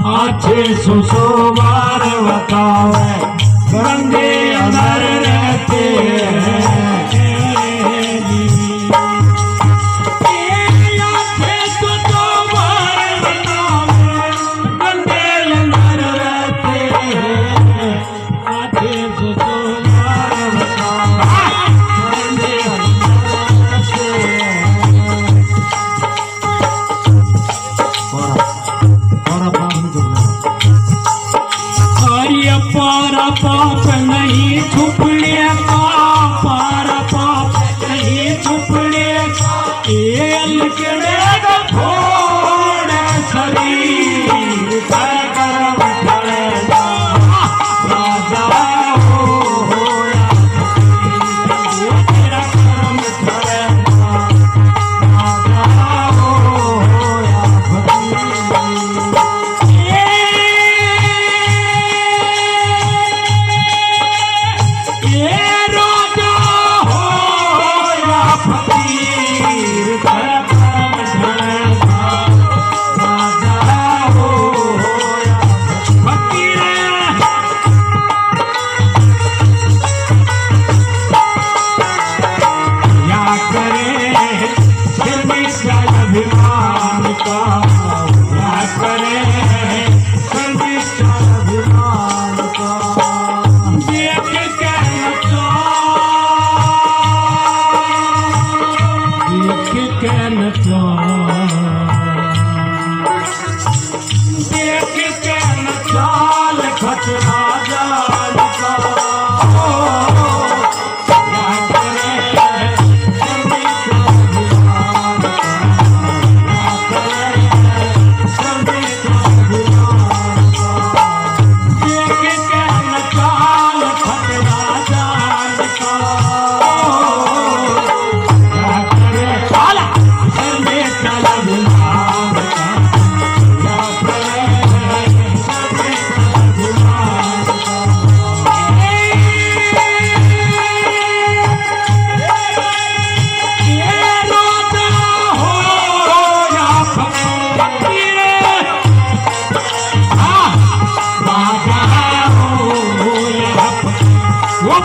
अच्छे सुसोबार बतावे, गंगे अंदर रहते हैं। अच्छे सुसोबार बतावे, गंगे अंदर रहते हैं। अच्छे सुसोबार बतावे, गंगे अंदर रहते हैं। पार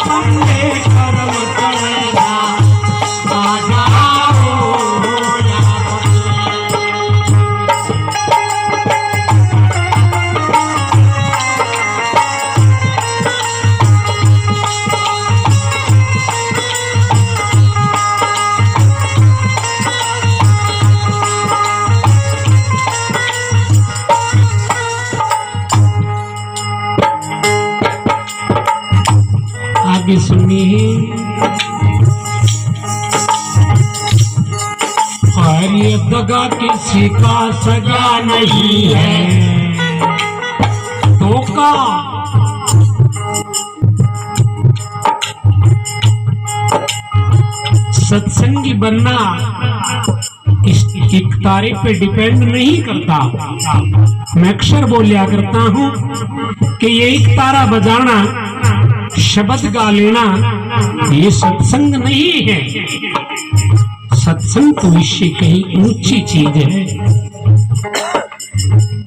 बंदे करम करेगा आ जाओ आगे सुनिए। और ये दगा किसी का सगा नहीं है धोखा सत्संगी बनना इस एक तारे पे डिपेंड नहीं करता। मैं अक्सर बोलिया करता हूं कि ये एक तारा बजाना शब्द गा लेना ये सत्संग नहीं है। सत्संग तो इससे कहीं ऊंची चीज है।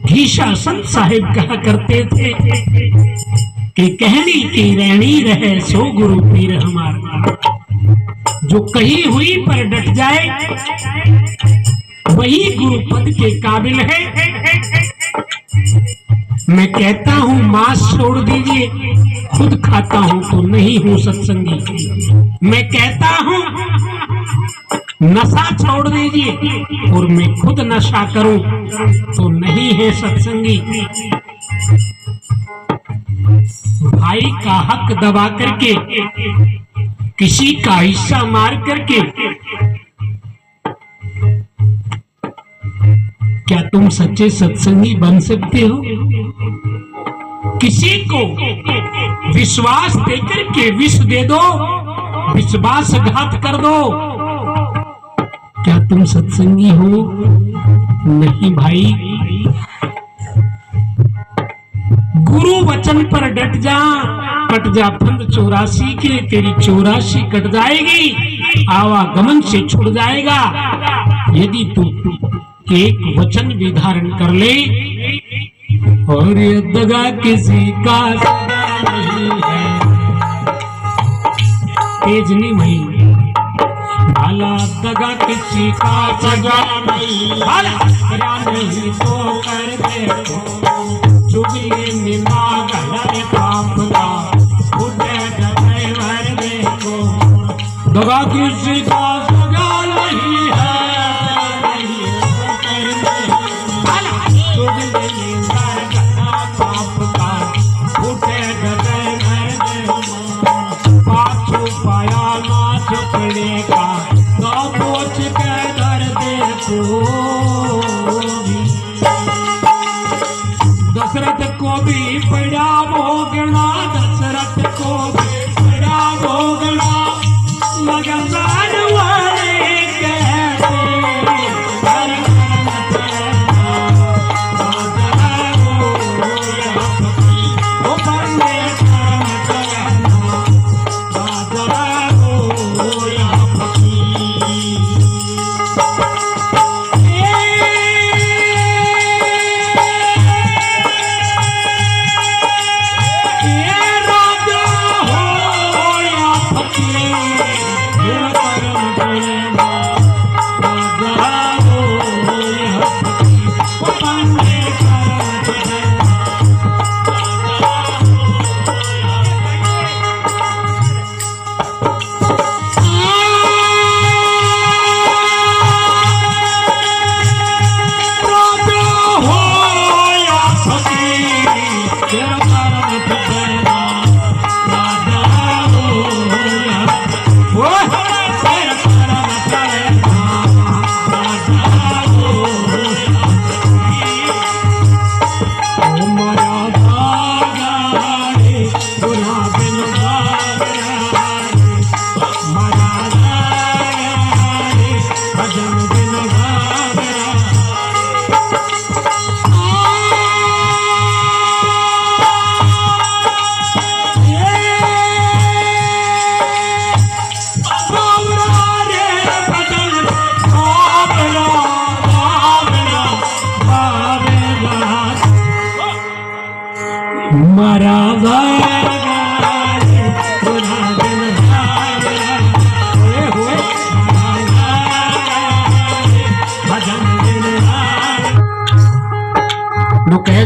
घीशा संत साहिब कहा करते थे कि कहनी की रहनी रहे सो गुरु पीर हमारा। जो कही हुई पर डट जाए वही गुरु पद के काबिल है। मैं कहता हूं मांस छोड़ दीजिए, खुद खाता हूं तो नहीं हूं सत्संगी। मैं कहता हूं नशा छोड़ दीजिए और मैं खुद नशा करूं तो नहीं है सत्संगी। भाई का हक दबा करके किसी का हिस्सा मार करके क्या तुम सच्चे सत्संगी बन सकते हो? किसी को विश्वास देकर के विष दे दो, विश्वासघात कर दो, क्या तुम सत्संगी हो? नहीं भाई। गुरु वचन पर डट जा, कट जा फंद 84 के, तेरी 84 कट जाएगी, आवागमन से छुट जाएगा। यदि तू एक वचन भी धारण कर ले। और ये दगा किसी का सगा नहीं है, तेज नहीं भाई, भाला दगा किसी का सगा नहीं, भाला नहीं तो कर देखो, चुगली निमा गहरे पाप का उठे डरे भर देखो। दगा किसी का सगा नहीं है, दशरथ को भी पड़ा भोगना, दशरथ को भी पड़ा भोगना, लगातार वाले कहते Yeah!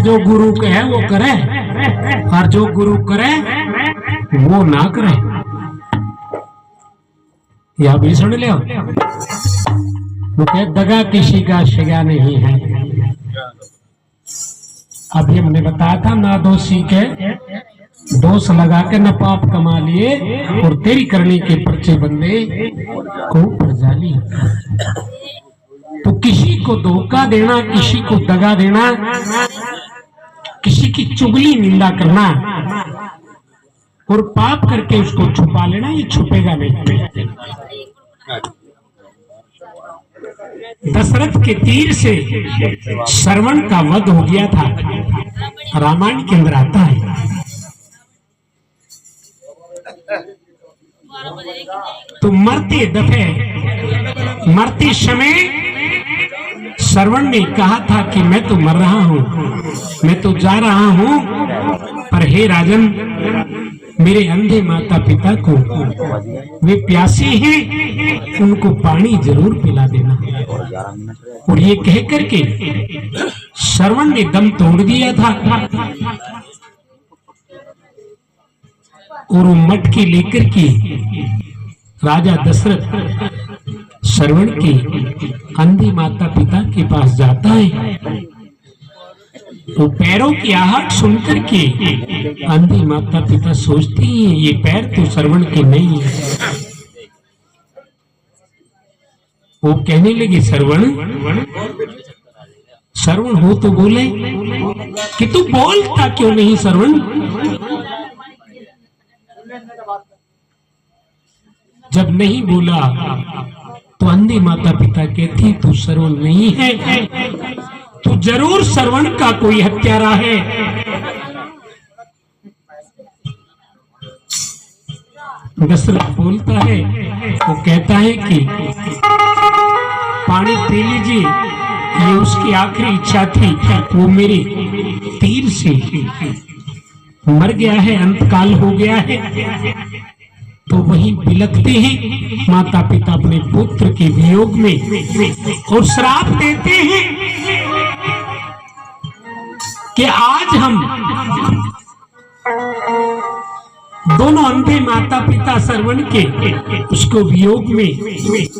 जो गुरु कहे वो करे, और जो गुरु करे वो ना करे। या भी सुन लियो, वो कहे दगा किसी का शिगा नहीं है। अभी हमने बताया था ना दोषी के दोष लगा के न पाप कमा लिए, और तेरी करने के पर्चे बंदे को परजाली। तो किसी को धोखा देना, किसी को दगा देना, किसी की चुगली निंदा करना और पाप करके उसको छुपा लेना, ये छुपेगा नहीं। दशरथ के तीर से श्रवण का वध हो गया था, रामायण के अंदर आता है। तो मरते दफे, मरते समय श्रवण ने कहा था कि मैं तो मर रहा हूं, मैं तो जा रहा हूं, पर हे राजन, मेरे अंधे माता पिता को, वे प्यासे हैं, उनको पानी जरूर पिला देना। और ये कह करके श्रवण ने दम तोड़ दिया था, और वो मटकी लेकर के राजा दशरथ श्रवण के अंधी माता पिता के पास जाता है। तो पैरों की आहट सुनकर के अंधी माता पिता सोचती हैं ये पैर तो श्रवण के नहीं है। वो कहने लगे श्रवण, श्रवण हो तो बोले, कि तू बोलता क्यों नहीं श्रवण? जब नहीं बोला तो अंधे माता पिता कहती तू श्रवण नहीं है, तो जरूर श्रवण का कोई हत्यारा है। दशरथ बोलता है, वो कहता है कि पानी पी लीजिए, ये उसकी आखिरी इच्छा थी, वो मेरे तीर से मर गया है, अंतकाल हो गया है। तो वही बिलखते हैं माता पिता अपने पुत्र के वियोग में, और श्राप देते हैं कि आज हम दोनों अंधे माता पिता श्रवण के उसको वियोग में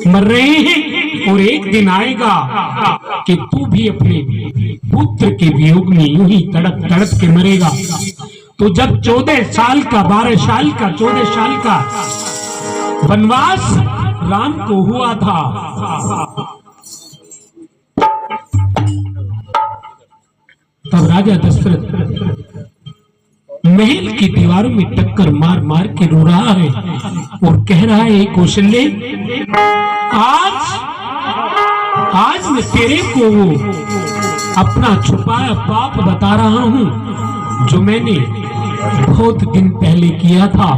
मर रहे हैं, और एक दिन आएगा कि तू भी अपने पुत्र के वियोग में यूं ही तड़प तड़प के मरेगा। तो जब 14 साल का, 12 साल का, 14 साल का वनवास राम को हुआ था, तब राजा दशरथ महल की दीवारों में टक्कर मार मार के रो रहा है और कह रहा है कौशल्य, आज मैं तेरे को वो अपना छुपाया पाप बता रहा हूं जो मैंने बहुत दिन पहले किया था।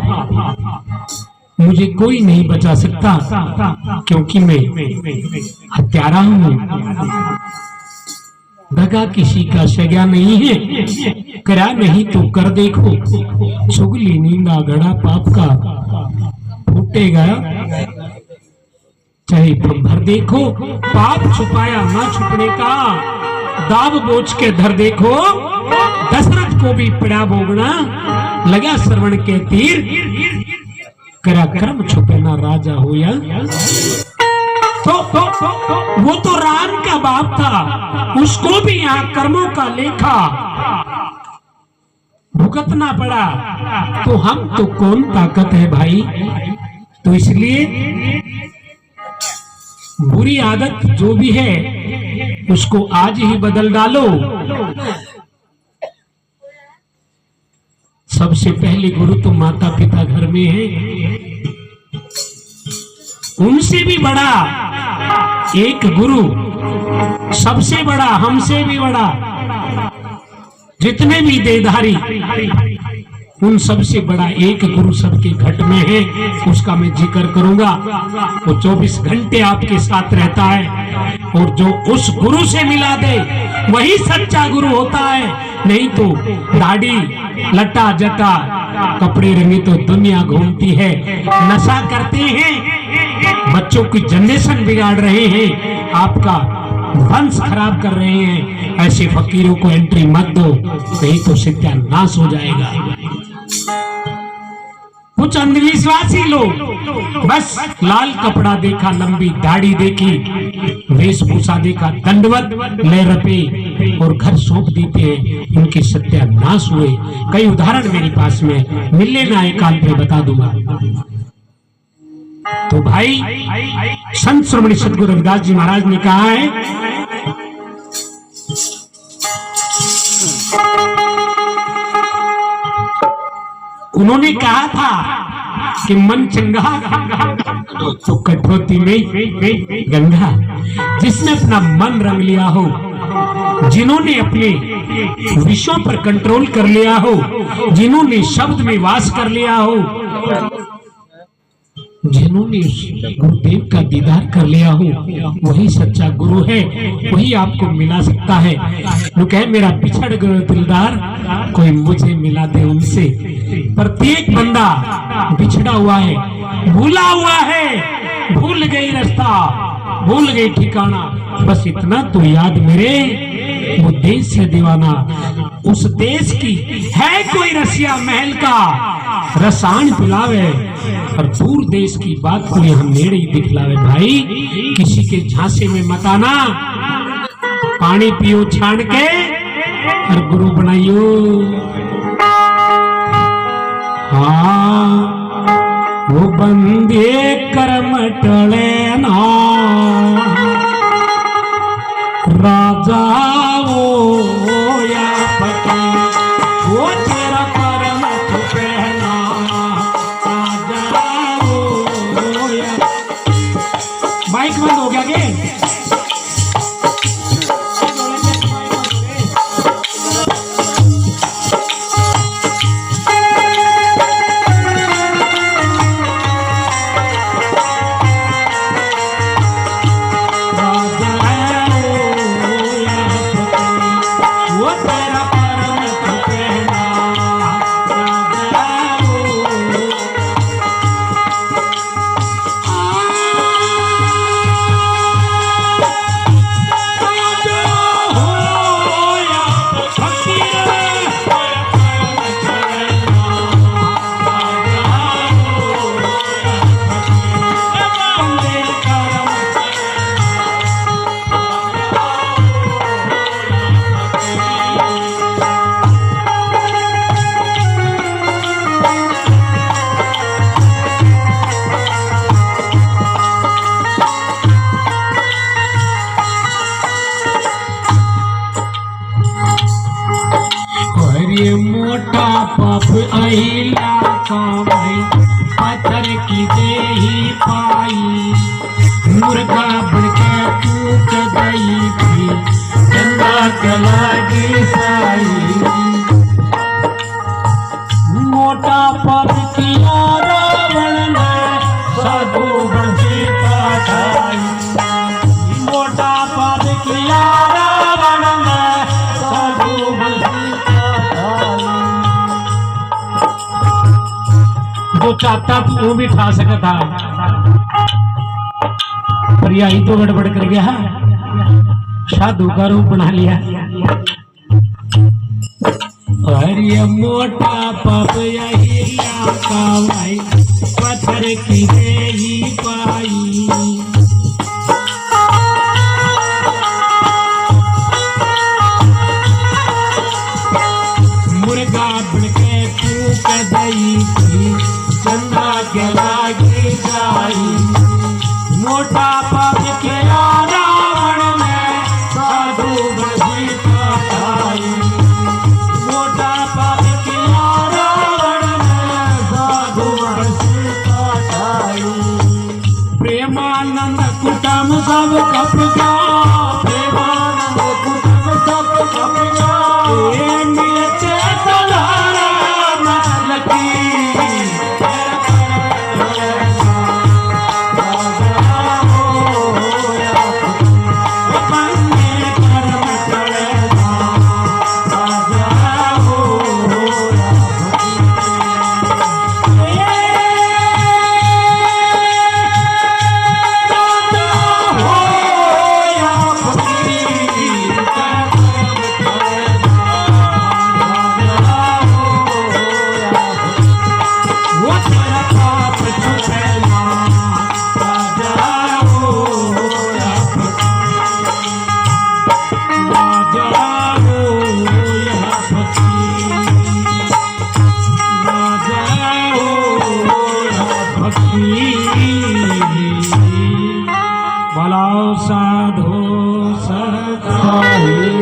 मुझे कोई नहीं बचा सकता क्योंकि मैं हत्यारा हूं। दगा किसी का शगा नहीं है, करा नहीं तो कर देखो, चुगली नींदा घड़ा पाप का फूटेगा चाहे भर देखो। पाप छुपाया ना छुपने का, दाव बोझ के धर देखो। दशरथ को भी पड़ा भोगना, लगा श्रवण के तीर, करा कर्म छुपे ना राजा हो या। तो वो तो राम का बाप था, उसको भी यहाँ कर्मों का लेखा भुगतना पड़ा। तो हम तो कौन ताकत है भाई। तो इसलिए बुरी आदत जो भी है उसको आज ही बदल डालो। सबसे पहले गुरु तो माता पिता घर में है, उनसे भी बड़ा एक गुरु, सबसे बड़ा, हमसे भी बड़ा, जितने भी देहधारी उन सबसे बड़ा एक गुरु सबके घट में है। उसका मैं जिक्र करूंगा। वो 24 घंटे आपके साथ रहता है, और जो उस गुरु से मिला दे वही सच्चा गुरु होता है। नहीं तो दाढ़ी लटा जटा कपड़े रंगे तो दुनिया घूमती है। नशा करते हैं, बच्चों की जनरेशन बिगाड़ रहे हैं, आपका वंश खराब कर रहे हैं। ऐसे फकीरों को एंट्री मत दो, नहीं तो सत्यानाश हो जाएगा। कुछ अंधविश्वासी लोग बस लाल कपड़ा देखा, लंबी दाढ़ी देखी, वेशभूषा देखा, दंडवत ले रपे और घर सौंप देते हैं, इनके सत्यानाश हुए। कई उदाहरण मेरे पास में मिलने ना एकांत में बता दूंगा। तो भाई संत श्रोमणी सद्गुरु रविदास जी महाराज ने कहा है, उन्होंने कहा था कि मन चंगा तो कठौती में गंगा। जिसने अपना मन रंग लिया हो, जिन्होंने अपने विषयों पर कंट्रोल कर लिया हो, जिन्होंने शब्द में वास कर लिया हो, जिन्होंने गुरुदेव का दीदार कर लिया हो, वही सच्चा गुरु है, वही आपको मिला सकता है। जो कहे मेरा बिछड़ गए दिलदार, कोई मुझे मिला दे उनसे। प्रत्येक बंदा बिछड़ा हुआ है, भूला हुआ है, भूल गई रास्ता, भूल गई ठिकाना, बस इतना तो याद मेरे, वो देश से दीवाना। उस देश की है कोई रसिया महल का, रसायन पिलावे, और दूर देश की बात को यहाँ नेड़े ही दिखलावे। भाई किसी के झांसे में मत आना, पानी पियो छान के और गुरु बनाइयो। हाँ वो बंदे कर्म टले ना, राजा वो या पति, वो तेरा कर्म तो पहना, राजा वो या। माइक बंद हो गया क्या? मोटा पाप अहिला कामाई, पत्थर की देही पाई, मुर्गा बनके टूट गई थी, चंदा कला की साई। मोटा पाप किया रावण ने, साधु बन सीता ठाई। मोटा पाप किया रावण ने, साधु बन जो चाहता तो वो भी खा सकता, पर यही तो गड़बड़ कर गया, साधु का रूप बना लिया। अरे मोटा पाप यही कामाई, पत्थर की देही पाई। मुर्गा बनके टूट गई थी, चंदा के लागी जाई। मोटा पाप किया रावण ने, साधु बन सीता ठाई। मोटा पाप किया रावण ने, साधु बन सीता ठाई। प्रेमानंद कुटुंब सब कप गया, प्रेमानंद कुटुंब सब कप गया। बोलो साधु सदा साहिब